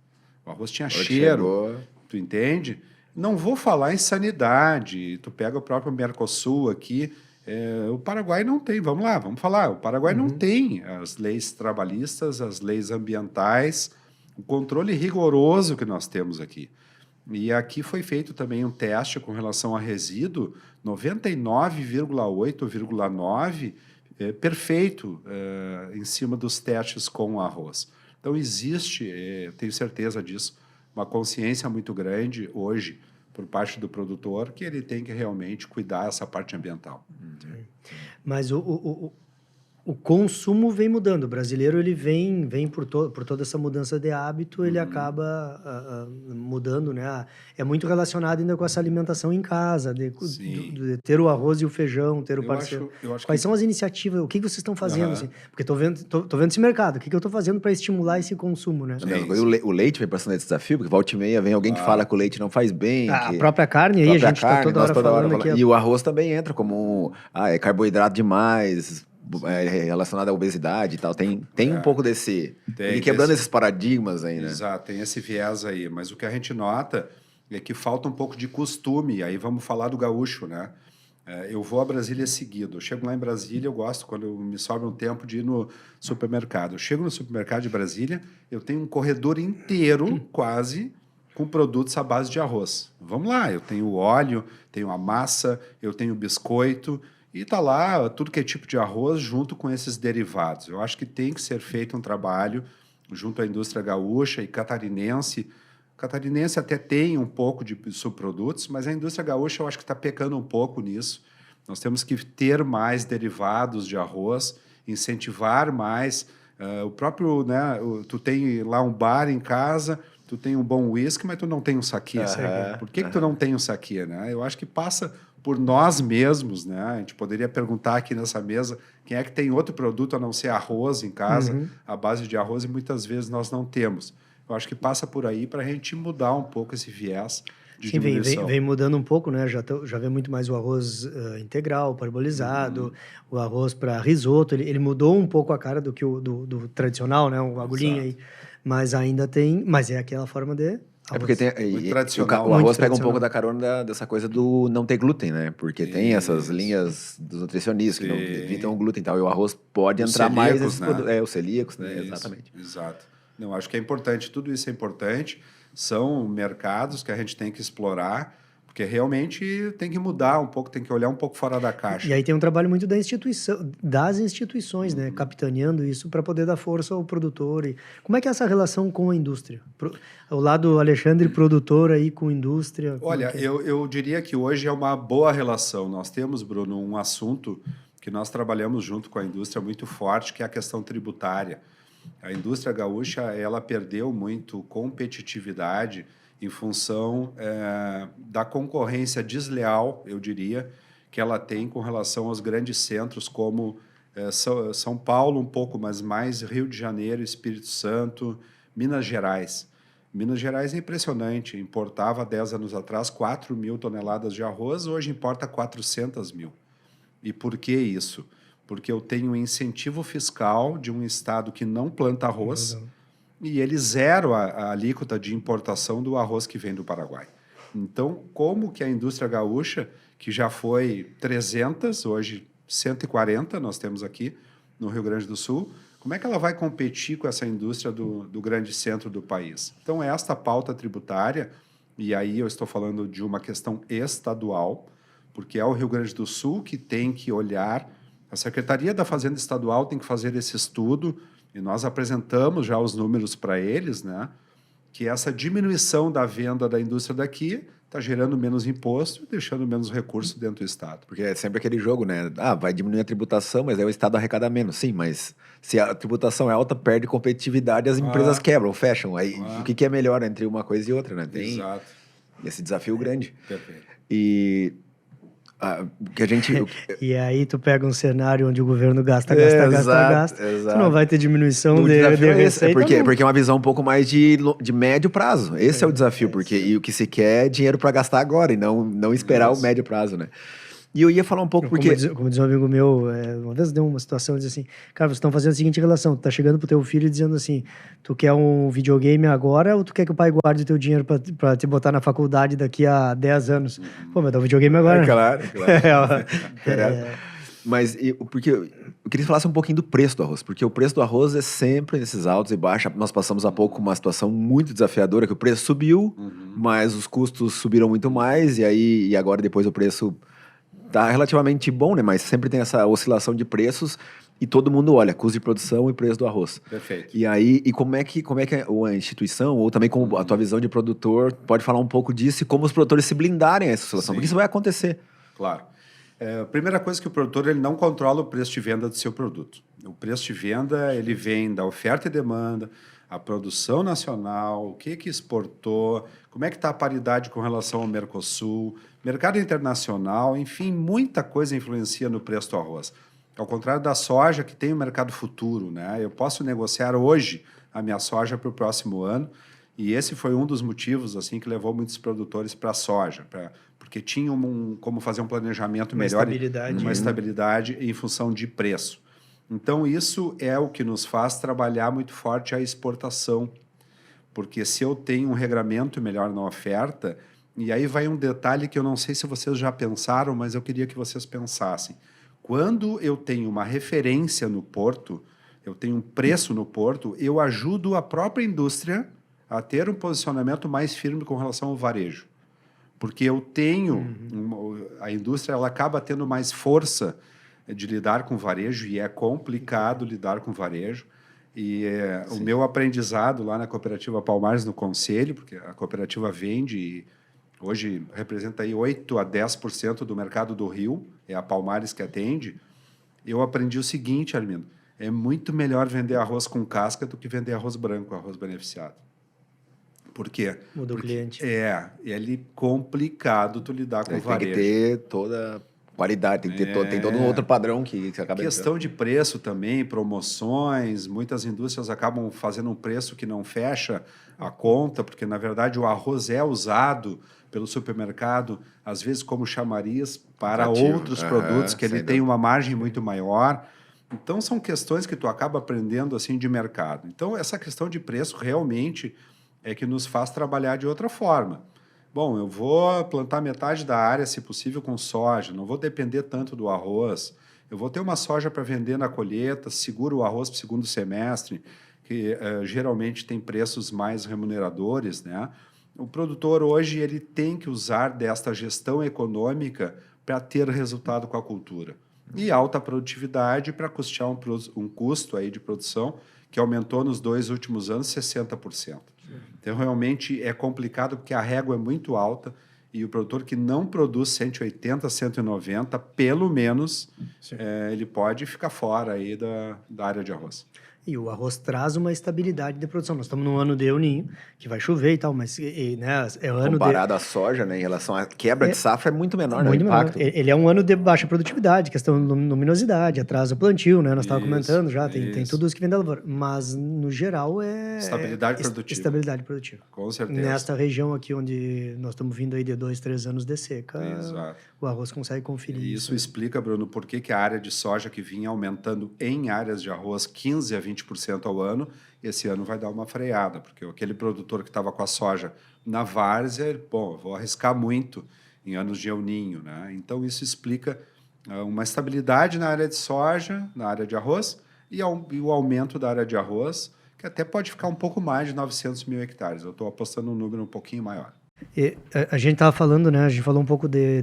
O arroz tinha cheiro, tu entende? Não vou falar em sanidade, tu pega o próprio Mercosul aqui, o Paraguai não tem, vamos falar, o Paraguai não tem as leis trabalhistas, as leis ambientais, o controle rigoroso que nós temos aqui. E aqui foi feito também um teste com relação a resíduo, 99,8,9, perfeito em cima dos testes com o arroz. Então existe, eu tenho certeza disso, uma consciência muito grande hoje por parte do produtor, que ele tem que realmente cuidar dessa parte ambiental. Mas o consumo vem mudando. O brasileiro ele vem por toda essa mudança de hábito, ele acaba mudando, né? É muito relacionado ainda com essa alimentação em casa, de ter o arroz e o feijão, ter o parceiro. Quais são as iniciativas? O que vocês estão fazendo? Assim? Porque tô vendo esse mercado. O que eu estou fazendo para estimular esse consumo, né? O leite vem passando esse desafio, porque volta e meia vem alguém que fala que o leite não faz bem. A própria carne aí, a gente está toda hora falando aqui. E o arroz também entra como é carboidrato demais, relacionado à obesidade e tal. Tem um pouco desse... E quebrando esses paradigmas aí, né? Exato, tem esse viés aí. Mas o que a gente nota é que falta um pouco de costume. Aí vamos falar do gaúcho, né? Eu vou a Brasília seguido. Eu chego lá em Brasília, eu gosto, quando me sobra um tempo, de ir no supermercado. Eu chego no supermercado de Brasília, eu tenho um corredor inteiro, quase, com produtos à base de arroz. Vamos lá, eu tenho óleo, tenho a massa, eu tenho biscoito... E está lá tudo que é tipo de arroz junto com esses derivados. Eu acho que tem que ser feito um trabalho junto à indústria gaúcha e catarinense. Catarinense até tem um pouco de subprodutos, mas a indústria gaúcha eu acho que está pecando um pouco nisso. Nós temos que ter mais derivados de arroz, incentivar mais O próprio, né, tu tem lá um bar em casa, tu tem um bom whisky, mas tu não tem um saquê. Por que tu não tem um saquê, né? Eu acho que passa por nós mesmos, né? A gente poderia perguntar aqui nessa mesa quem é que tem outro produto a não ser arroz em casa, à base de arroz, e muitas vezes nós não temos. Eu acho que passa por aí para a gente mudar um pouco esse viés de Sim, diminuição. vem mudando um pouco, né? Já vem muito mais o arroz integral, parbolizado, o arroz para risoto. Ele mudou um pouco a cara do que do tradicional, né? O agulhinha aí. Mas ainda tem... Mas é aquela forma de arroz. É porque tem, Muito tradicional. o arroz Muito pega um tradicional. pouco da carona dessa coisa do não ter glúten, né? Porque tem essas Isso. linhas dos nutricionistas que não Sim. evitam o glúten e tal. E o arroz pode Os entrar mais celíacos, nesses né? produtos. Os celíacos, né? Isso, Exatamente. exato. Não, acho que é importante, tudo isso é importante. São mercados que a gente tem que explorar, porque realmente tem que mudar um pouco, tem que olhar um pouco fora da caixa. E aí tem um trabalho muito das instituições, né? Capitaneando isso para poder dar força ao produtor. E como é que é essa relação com a indústria? O lado Alexandre, produtor aí com indústria. como é Olha, que é? eu diria que hoje é uma boa relação. Nós temos, Bruno, um assunto que nós trabalhamos junto com a indústria muito forte, que é a questão tributária. A indústria gaúcha, ela perdeu muito competitividade em função da concorrência desleal, eu diria, que ela tem com relação aos grandes centros como São Paulo um pouco, mas mais Rio de Janeiro, Espírito Santo, Minas Gerais. Minas Gerais é impressionante, importava 10 anos atrás 4 mil toneladas de arroz, hoje importa 400 mil. E por que isso? Porque eu tenho um incentivo fiscal de um estado que não planta arroz e ele zero a alíquota de importação do arroz que vem do Paraguai. Então, como que a indústria gaúcha, que já foi 300, hoje 140 nós temos aqui no Rio Grande do Sul, como é que ela vai competir com essa indústria do grande centro do país? Então, esta pauta tributária, e aí eu estou falando de uma questão estadual, porque é o Rio Grande do Sul que tem que olhar, a Secretaria da Fazenda Estadual tem que fazer esse estudo, e nós apresentamos já os números para eles, né? Que essa diminuição da venda da indústria daqui está gerando menos imposto e deixando menos recurso dentro do Estado. Porque é sempre aquele jogo, né? Ah, vai diminuir a tributação, mas aí o Estado arrecada menos. Sim, mas se a tributação é alta, perde competitividade, as empresas quebram, fecham. Aí o que é melhor entre uma coisa e outra, né? Tem Exato. esse desafio grande. Perfeito. E que a gente... E aí tu pega um cenário onde o governo gasta. Exato. Tu não vai ter diminuição O de desafio é esse, receita. porque é uma visão um pouco mais de médio prazo. Esse é o desafio, porque e o que se quer é dinheiro para gastar agora e não esperar o médio prazo, né? E eu ia falar um pouco porque... Como diz um amigo meu, uma vez deu uma situação, diz assim, cara, vocês estão fazendo a seguinte relação, tu tá chegando pro teu filho e dizendo assim, tu quer um videogame agora ou tu quer que o pai guarde o teu dinheiro pra te botar na faculdade daqui a 10 anos? Pô, mas dá um videogame agora. Claro. Mas porque eu queria que falasse um pouquinho do preço do arroz, porque o preço do arroz é sempre nesses altos e baixos. Nós passamos há pouco uma situação muito desafiadora, que o preço subiu, mas os custos subiram muito mais, e agora depois o preço tá relativamente bom, né? Mas sempre tem essa oscilação de preços e todo mundo olha custo de produção e preço do arroz. Perfeito. E aí, como é que a instituição, ou também como a tua visão de produtor, pode falar um pouco disso e como os produtores se blindarem a essa oscilação? Porque isso vai acontecer. Claro. A primeira coisa que o produtor ele não controla o preço de venda do seu produto. O preço de venda ele vem da oferta e demanda, a produção nacional, o que exportou, como é que está a paridade com relação ao Mercosul, mercado internacional, enfim, muita coisa influencia no preço do arroz. Ao contrário da soja, que tem o mercado futuro, né? Eu posso negociar hoje a minha soja para o próximo ano, e esse foi um dos motivos assim que levou muitos produtores para a soja, porque tinham como fazer um planejamento melhor, uma estabilidade em função de preço. Então, isso é o que nos faz trabalhar muito forte a exportação, porque se eu tenho um regramento melhor na oferta, e aí vai um detalhe que eu não sei se vocês já pensaram, mas eu queria que vocês pensassem. Quando eu tenho uma referência no porto, eu tenho um preço no porto, eu ajudo a própria indústria a ter um posicionamento mais firme com relação ao varejo. Porque eu tenho, a indústria ela acaba tendo mais força de lidar com varejo, e é complicado lidar com varejo. E o meu aprendizado lá na Cooperativa Palmares, no Conselho, porque a cooperativa vende e hoje representa aí 8 a 10% do mercado do Rio, é a Palmares que atende. Eu aprendi o seguinte, Armindo, é muito melhor vender arroz com casca do que vender arroz branco, arroz beneficiado. Por quê? Muda o cliente. Ele complicado tu lidar com o varejo. Tem que ter toda qualidade, tem que ter tem todo um outro padrão que acaba Questão de preço também, promoções, muitas indústrias acabam fazendo um preço que não fecha a conta, porque na verdade o arroz é usado pelo supermercado, às vezes como chamariz para outros produtos que ele tem uma margem muito maior. Então são questões que tu acaba aprendendo assim de mercado. Então essa questão de preço realmente é que nos faz trabalhar de outra forma. Bom, eu vou plantar metade da área, se possível, com soja, não vou depender tanto do arroz. Eu vou ter uma soja para vender na colheita, seguro o arroz para o segundo semestre, que geralmente tem preços mais remuneradores, né? O produtor hoje ele tem que usar desta gestão econômica para ter resultado com a cultura. E alta produtividade para custear um custo aí de produção que aumentou nos 2 últimos anos 60%. Então, realmente é complicado porque a régua é muito alta e o produtor que não produz 180, 190, pelo menos, ele pode ficar fora aí da área de arroz. E o arroz traz uma estabilidade de produção. Nós estamos num ano de El Niño, que vai chover e tal, mas né, é ano comparado à soja, né, em relação à quebra de safra, é muito menor, né, o muito impacto. menor. Ele é um ano de baixa produtividade, questão de luminosidade, atraso do plantio, né? Nós estávamos comentando já, tem tudo isso que vem da lavoura. Mas, no geral, estabilidade produtiva. Estabilidade produtiva. Com certeza. Nesta região aqui, onde nós estamos vindo aí de 2, 3 anos de seca, o arroz consegue conferir isso. Isso explica, Bruno, por que a área de soja que vinha aumentando em áreas de arroz 15% a 20% ao ano, esse ano vai dar uma freada, porque aquele produtor que estava com a soja na várzea, vou arriscar muito em anos de El Niño, né? Então, isso explica uma estabilidade na área de soja, na área de arroz, e o aumento da área de arroz, que até pode ficar um pouco mais de 900 mil hectares. Eu estou apostando um número um pouquinho maior. A gente estava falando, né? A gente falou um pouco de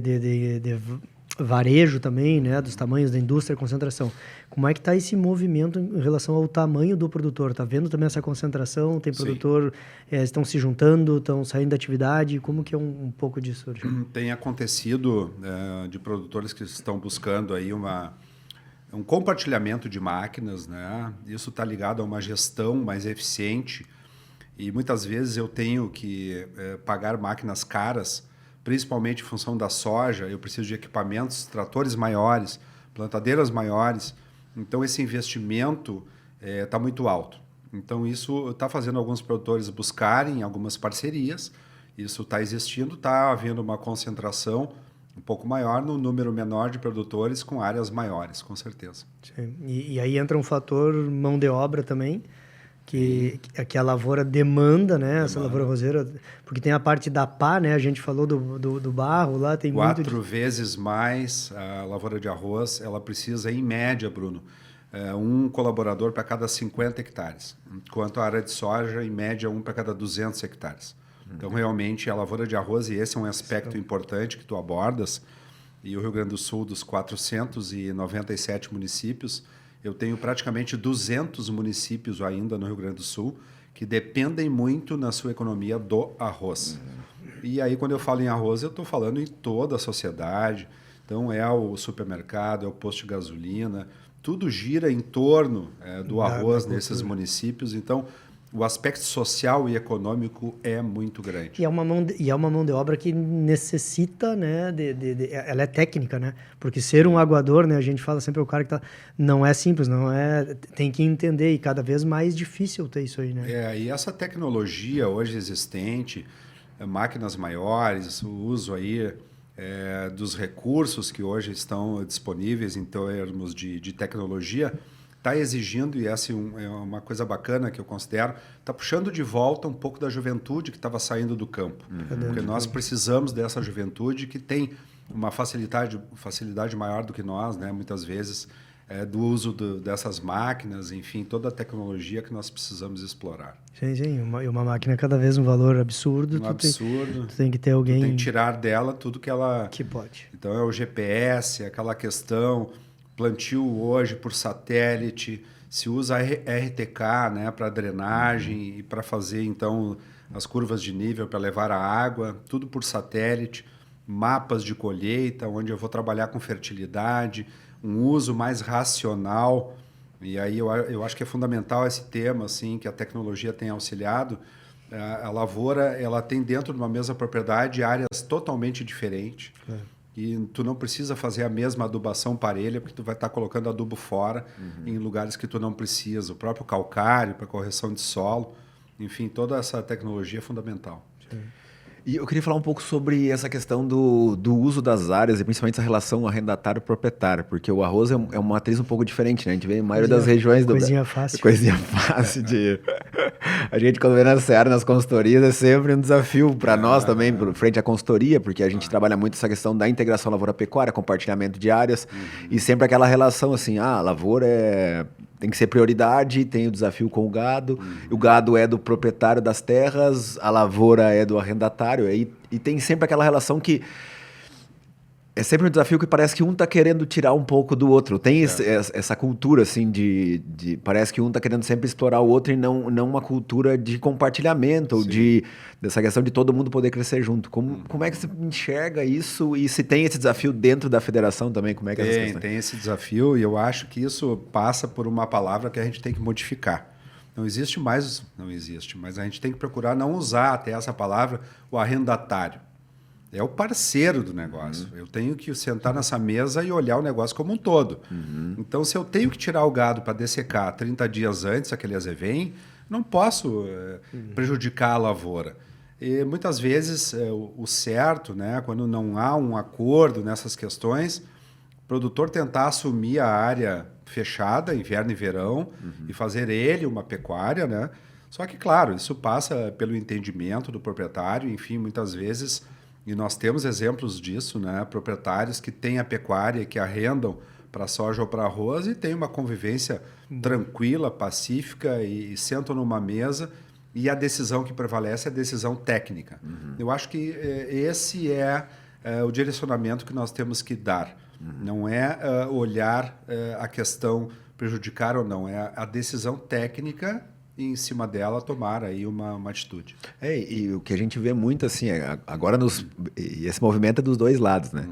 varejo também, né? Dos tamanhos da indústria, concentração. Como é que está esse movimento em relação ao tamanho do produtor? Está vendo também essa concentração? Tem produtor, estão se juntando, estão saindo da atividade? Como que é um pouco disso? Tem acontecido de produtores que estão buscando aí um compartilhamento de máquinas, né? Isso está ligado a uma gestão mais eficiente e muitas vezes eu tenho que pagar máquinas caras, principalmente em função da soja. Eu preciso de equipamentos, tratores maiores, plantadeiras maiores. Então, esse investimento está muito alto. Então, isso está fazendo alguns produtores buscarem algumas parcerias. Isso está existindo, está havendo uma concentração um pouco maior no número menor de produtores com áreas maiores, com certeza. Sim. E aí entra um fator mão de obra também, que a lavoura demanda, né? Essa lavoura roseira, porque tem a parte da pá, né? A gente falou do barro lá, tem 4 vezes mais a lavoura de arroz, ela precisa, em média, Bruno, um colaborador para cada 50 hectares, enquanto a área de soja, em média, um para cada 200 hectares. Então, realmente, a lavoura de arroz, e esse é um aspecto importante que tu abordas, e o Rio Grande do Sul, dos 497 municípios, eu tenho praticamente 200 municípios ainda no Rio Grande do Sul que dependem muito na sua economia do arroz. E aí, quando eu falo em arroz, eu estou falando em toda a sociedade. Então, é o supermercado, é o posto de gasolina, tudo gira em torno do arroz nesses municípios. Então, o aspecto social e econômico é muito grande. E é uma mão de obra que necessita, né, ela é técnica, né? Porque ser um aguador, né, a gente fala sempre o cara que não é simples, tem que entender, e cada vez mais difícil ter isso aí, né? E essa tecnologia hoje existente, máquinas maiores, o uso aí dos recursos que hoje estão disponíveis em termos de tecnologia, está exigindo, e essa é uma coisa bacana que eu considero, está puxando de volta um pouco da juventude que estava saindo do campo. Porque nós precisamos dessa juventude que tem uma facilidade maior do que nós, né? Muitas vezes, do uso dessas máquinas, enfim, toda a tecnologia que nós precisamos explorar. Sim. Uma máquina cada vez um valor absurdo. Absurdo. Tu tem que ter alguém... Tu tem que tirar dela tudo que ela... Que pode. Então, é o GPS, aquela questão... Plantio hoje por satélite, se usa RTK, né, para drenagem e para fazer, então, as curvas de nível para levar a água, tudo por satélite, mapas de colheita, onde eu vou trabalhar com fertilidade, um uso mais racional E aí eu acho que é fundamental esse tema, assim, que a tecnologia tem auxiliado. A lavoura, ela tem dentro de uma mesma propriedade áreas totalmente diferentes. E tu não precisa fazer a mesma adubação parelha, porque tu vai estar colocando adubo fora em lugares que tu não precisa. O próprio calcário para correção de solo. Enfim, toda essa tecnologia é fundamental. E eu queria falar um pouco sobre essa questão do uso das áreas e principalmente essa relação arrendatário-proprietário, porque o arroz é uma matriz um pouco diferente, né? A gente vê em maioria das regiões do... Coisinha fácil. Coisinha fácil de... A gente, quando vê na Seara, nas consultorias, é sempre um desafio para nós também, frente à consultoria, porque a gente trabalha muito essa questão da integração lavoura-pecuária, compartilhamento de áreas, e sempre aquela relação assim, a lavoura tem que ser prioridade, tem o desafio com o gado é do proprietário das terras, a lavoura é do arrendatário, e tem sempre aquela relação que é sempre um desafio que parece que um está querendo tirar um pouco do outro. Tem essa cultura, assim, parece que um está querendo sempre explorar o outro e não uma cultura de compartilhamento, ou dessa questão de todo mundo poder crescer junto. Como é que você enxerga isso? E se tem esse desafio dentro da federação também, como é que é essa questão? Tem esse desafio, e eu acho que isso passa por uma palavra que a gente tem que modificar. Não existe, mas a gente tem que procurar não usar até essa palavra, o arrendatário. É o parceiro do negócio. Eu tenho que sentar nessa mesa e olhar o negócio como um todo. Então, se eu tenho que tirar o gado para dessecar 30 dias antes, aquele azevém, não posso prejudicar a lavoura. E muitas vezes o certo, né, quando não há um acordo nessas questões, o produtor tentar assumir a área fechada, inverno e verão, e fazer ele uma pecuária, né? Só que, claro, isso passa pelo entendimento do proprietário, enfim, muitas vezes... E nós temos exemplos disso, né? Proprietários que têm a pecuária, que arrendam para soja ou para arroz e têm uma convivência tranquila, pacífica e sentam numa mesa e a decisão que prevalece é a decisão técnica. Eu acho que esse é o direcionamento que nós temos que dar. Não é olhar a questão prejudicar ou não, é a decisão técnica e em cima dela tomar aí uma atitude. E o que a gente vê muito assim, agora e esse movimento é dos dois lados, né?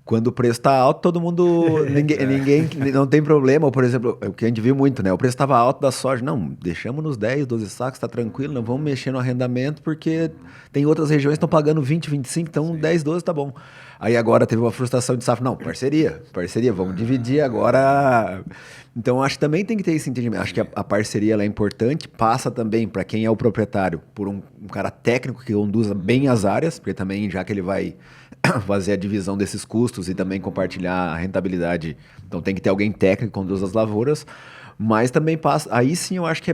Quando o preço está alto, todo mundo, ninguém não tem problema. Ou, por exemplo, o que a gente viu muito, né? O preço estava alto da soja. Não, deixamos nos 10, 12 sacos, está tranquilo, não vamos mexer no arrendamento, porque tem outras regiões que estão pagando 20, 25, então 10, 12 tá bom. Aí agora teve uma frustração de safra. Não, parceria, vamos dividir agora. Então, acho que também tem que ter esse entendimento. Acho que a parceria ela é importante, passa também para quem é o proprietário, por um cara técnico que conduza bem as áreas, porque também, já que ele vai fazer a divisão desses custos e também compartilhar a rentabilidade, então tem que ter alguém técnico que conduza as lavouras, mas também passa... Aí sim eu acho que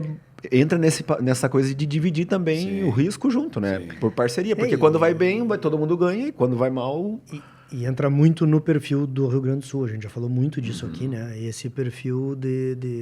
entra nessa coisa de dividir também o risco junto, né? Por parceria, porque quando vai bem, todo mundo ganha, e quando vai mal... E entra muito no perfil do Rio Grande do Sul, a gente já falou muito disso aqui, né? Esse perfil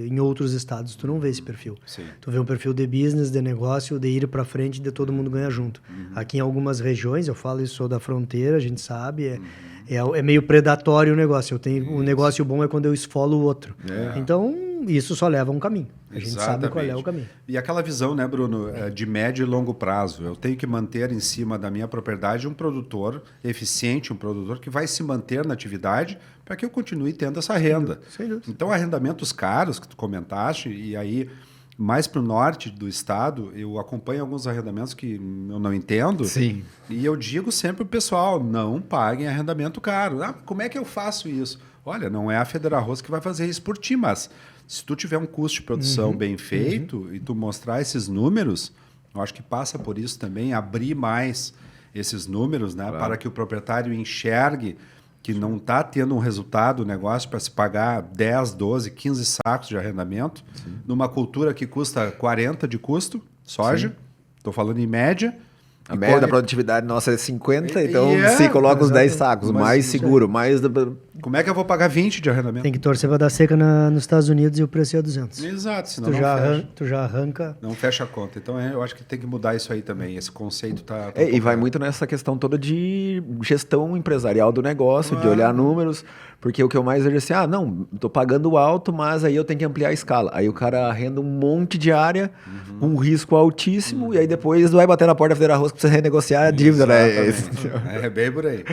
em outros estados, tu não vê esse perfil. Tu vê um perfil de business, de negócio, de ir para frente, de todo mundo ganhar junto. Aqui em algumas regiões, eu falo isso, sou da fronteira, a gente sabe, é meio predatório o negócio. O negócio bom é quando eu esfolo o outro. Então, isso só leva a um caminho. A gente sabe qual é o caminho. E aquela visão, né, Bruno, de médio e longo prazo. Eu tenho que manter em cima da minha propriedade um produtor eficiente, um produtor que vai se manter na atividade para que eu continue tendo essa renda. Sem dúvida. Então, arrendamentos caros que tu comentaste, e aí mais para o norte do estado, eu acompanho alguns arrendamentos que eu não entendo. Sim. E eu digo sempre para o pessoal, não paguem arrendamento caro. Como é que eu faço isso? Olha, não é a Federarroz que vai fazer isso por ti, mas se tu tiver um custo de produção bem feito e tu mostrar esses números, eu acho que passa por isso também, abrir mais esses números, né, para que o proprietário enxergue que não está tendo um resultado, o negócio para se pagar 10, 12, 15 sacos de arrendamento, numa cultura que custa 40 de custo, soja, estou falando em média. A média da produtividade nossa é 50, então se coloca os 10 sacos, mais seguro, mais... Como é que eu vou pagar 20 de arrendamento? Tem que torcer para dar seca nos Estados Unidos e o preço é 200. Exato, senão tu já arranca... Não fecha a conta. Então eu acho que tem que mudar isso aí também. Esse conceito tá e vai muito nessa questão toda de gestão empresarial do negócio, de olhar números, porque o que eu mais vejo é assim, não, estou pagando alto, mas aí eu tenho que ampliar a escala. Aí o cara arrenda um monte de área, com um risco altíssimo, e aí depois vai bater na porta da Federarroz, pra você renegociar a dívida, né? É bem por aí.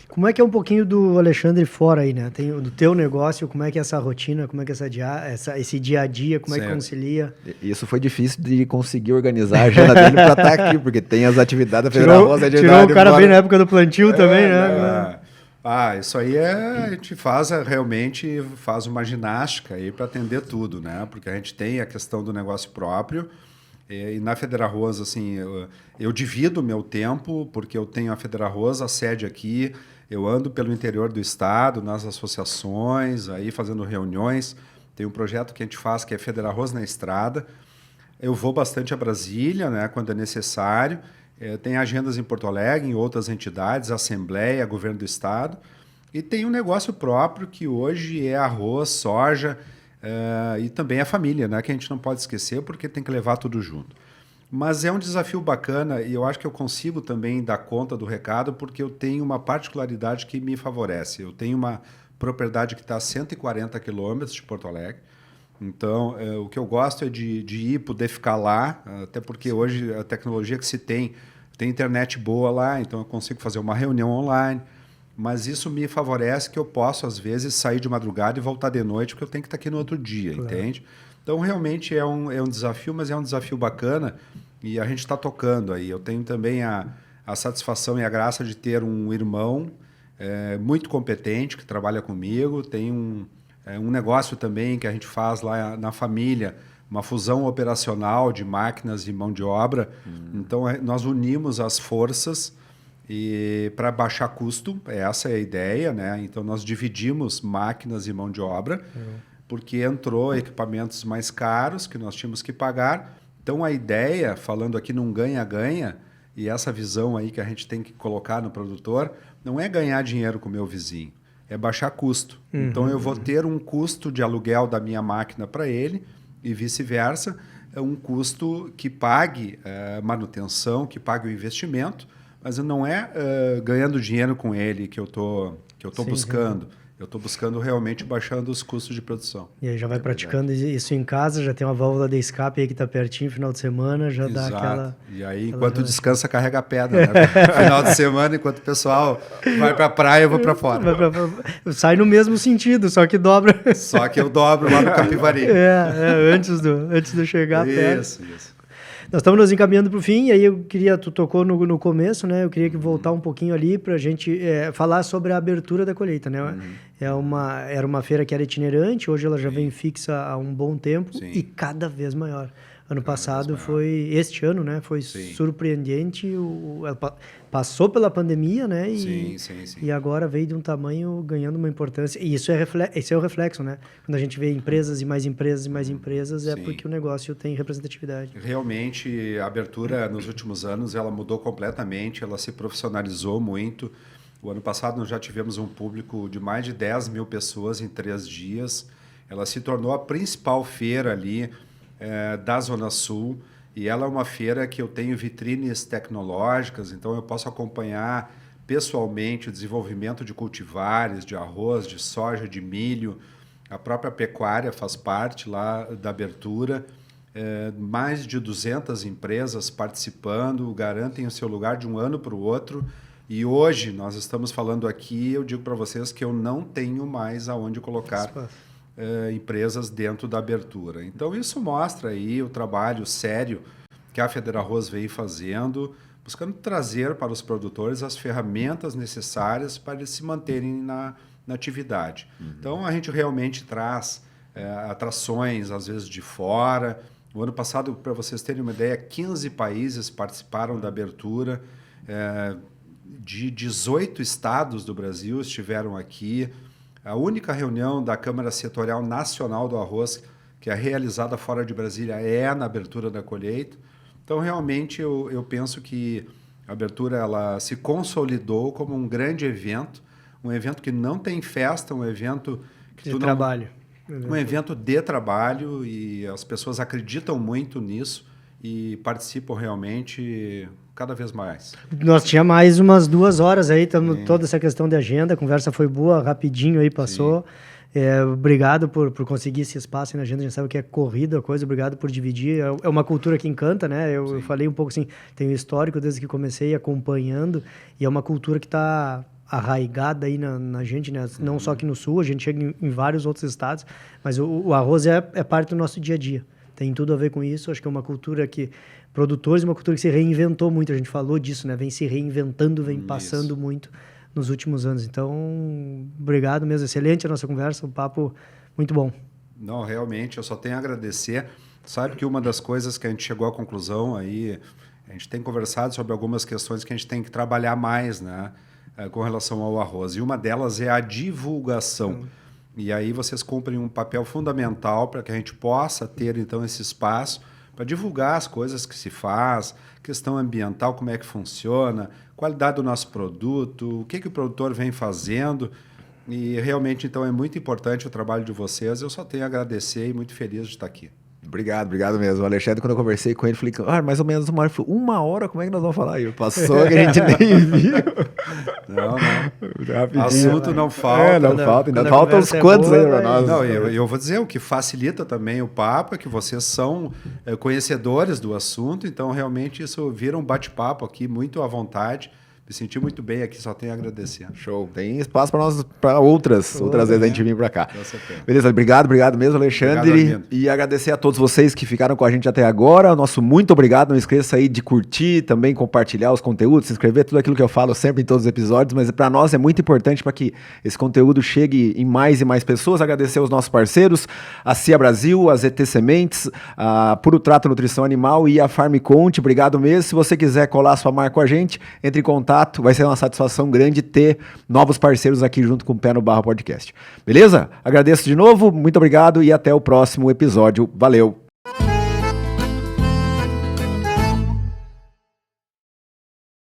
Como é que é um pouquinho do Alexandre fora aí, né? Tem do teu negócio, como é que é essa rotina, como é que é esse dia a dia, como é que concilia? Isso foi difícil de conseguir organizar a agenda dele para estar aqui, porque tem as atividades da Federal Rosa. Tirou o cara bem na época do plantio também, né? Isso aí a gente realmente faz uma ginástica aí para atender tudo, né? Porque a gente tem a questão do negócio próprio e na Federal Rosa, assim, eu divido o meu tempo, porque eu tenho a Federal Rosa, a sede aqui, eu ando pelo interior do estado, nas associações, aí fazendo reuniões. Tem um projeto que a gente faz que é Federal Rosa na Estrada. Eu vou bastante a Brasília, né, quando é necessário. Tem agendas em Porto Alegre, em outras entidades, Assembleia, Governo do Estado. E tem um negócio próprio que hoje é arroz, soja e também a família, né, que a gente não pode esquecer porque tem que levar tudo junto. Mas é um desafio bacana e eu acho que eu consigo também dar conta do recado porque eu tenho uma particularidade que me favorece. Eu tenho uma propriedade que está a 140 quilômetros de Porto Alegre. Então, o que eu gosto é de ir, poder ficar lá, até porque hoje a tecnologia que se tem internet boa lá, então eu consigo fazer uma reunião online, mas isso me favorece que eu posso, às vezes, sair de madrugada e voltar de noite, porque eu tenho que estar aqui no outro dia, entende? Então, realmente é um desafio, mas é um desafio bacana e a gente está tocando aí. Eu tenho também a satisfação e a graça de ter um irmão muito competente que trabalha comigo, tem um negócio também que a gente faz lá na família, uma fusão operacional de máquinas e mão de obra. Então, nós unimos as forças para baixar custo, essa é a ideia, né? Então, nós dividimos máquinas e mão de obra, porque entrou equipamentos mais caros que nós tínhamos que pagar. Então, a ideia, falando aqui num ganha-ganha, e essa visão aí que a gente tem que colocar no produtor, não é ganhar dinheiro com o meu vizinho, é baixar custo. Então, eu vou ter um custo de aluguel da minha máquina para ele e vice-versa, um custo que pague manutenção, que pague o investimento, mas não é ganhando dinheiro com ele que eu tô buscando. Sim. Eu estou buscando realmente baixando os custos de produção. E aí já vai praticando isso em casa, já tem uma válvula de escape aí que está pertinho, final de semana, já dá aquela... E aí, enquanto descansa, carrega a pedra, né? Final de semana, enquanto o pessoal vai para a praia, eu vou para fora. Sai no mesmo sentido, só que dobra. Só que eu dobro lá no Capivari. Antes de chegar perto. Isso. Nós estamos nos encaminhando para o fim, e aí tu tocou no começo, né? Eu queria voltar um pouquinho ali para a gente falar sobre a abertura da colheita, né? Era uma feira que era itinerante, hoje ela já vem fixa há um bom tempo. Sim. E cada vez maior. Ano passado este ano, né? Foi surpreendente, ela passou pela pandemia, né? Sim. E agora veio de um tamanho ganhando uma importância. E esse é o reflexo, né? Quando a gente vê empresas e mais empresas e mais empresas, é porque o negócio tem representatividade. Realmente, a abertura nos últimos anos, ela mudou completamente, ela se profissionalizou muito. O ano passado nós já tivemos um público de mais de 10 mil pessoas em 3 dias. Ela se tornou a principal feira ali da Zona Sul, e ela é uma feira que eu tenho vitrines tecnológicas, então eu posso acompanhar pessoalmente o desenvolvimento de cultivares, de arroz, de soja, de milho. A própria pecuária faz parte lá da abertura. Mais de 200 empresas participando, garantem o seu lugar de um ano para o outro. E hoje nós estamos falando aqui, eu digo para vocês que eu não tenho mais aonde colocar empresas dentro da abertura. Então, isso mostra aí o trabalho sério que a Federal Rosa vem fazendo, buscando trazer para os produtores as ferramentas necessárias para eles se manterem na atividade. Então, a gente realmente traz atrações, às vezes, de fora. O ano passado, para vocês terem uma ideia, 15 países participaram da abertura, de 18 estados do Brasil estiveram aqui. A única reunião da Câmara Setorial Nacional do Arroz, que é realizada fora de Brasília, é na abertura da colheita. Então, realmente, eu penso que a abertura ela se consolidou como um grande evento, um evento que não tem festa, um evento de trabalho. Um evento de trabalho, e as pessoas acreditam muito nisso e participam realmente cada vez mais. Nós tinha mais umas 2 horas aí, toda essa questão de agenda, a conversa foi boa, rapidinho aí passou. Obrigado por conseguir esse espaço na agenda. A gente sabe que é corrida a coisa. Obrigado por dividir. É uma cultura que encanta, né? Eu falei um pouco assim, tenho histórico desde que comecei acompanhando, e é uma cultura que está arraigada aí na gente, né? Não só aqui no Sul, a gente chega em vários outros estados, mas o arroz é parte do nosso dia a dia. Tem tudo a ver com isso. Acho que é uma cultura que... Produtores, uma cultura que se reinventou muito. A gente falou disso, né? Vem se reinventando, vem passando muito nos últimos anos. Então, obrigado mesmo. Excelente a nossa conversa, um papo muito bom. Não, realmente, eu só tenho a agradecer. Sabe que uma das coisas que a gente chegou à conclusão aí, a gente tem conversado sobre algumas questões que a gente tem que trabalhar mais, né? Com relação ao arroz. E uma delas é a divulgação. E aí vocês cumprem um papel fundamental para que a gente possa ter, então, esse espaço para divulgar as coisas que se faz, questão ambiental, como é que funciona, qualidade do nosso produto, o que o produtor vem fazendo. E realmente, então, é muito importante o trabalho de vocês. Eu só tenho a agradecer e muito feliz de estar aqui. Obrigado mesmo. O Alexandre, quando eu conversei com ele, falei, mais ou menos 1 hora. Ele falou, 1 hora? Como é que nós vamos falar? E passou que a gente nem viu. Não. Assunto não falta. Não falta. Ainda faltam uns quantos aí para nós. Não, eu vou dizer, o que facilita também o papo é que vocês são conhecedores do assunto, então realmente isso vira um bate-papo aqui muito à vontade. Me senti muito bem aqui, só tenho a agradecer. Show. Tem espaço para nós, para outras vezes a gente vir para cá. Beleza, obrigado mesmo, Alexandre. Obrigado, e agradecer a todos vocês que ficaram com a gente até agora. Nosso muito obrigado. Não esqueça aí de curtir, também compartilhar os conteúdos, se inscrever, tudo aquilo que eu falo sempre em todos os episódios, mas para nós é muito importante para que esse conteúdo chegue em mais e mais pessoas. Agradecer aos nossos parceiros, a CIA Brasil, a ZT Sementes, a Puro Trato Nutrição Animal e a Farm Conte. Obrigado mesmo. Se você quiser colar sua marca com a gente, entre em contato. Vai ser uma satisfação grande ter novos parceiros aqui junto com o Pé no Barro Podcast. Beleza? Agradeço de novo, muito obrigado e até o próximo episódio. Valeu!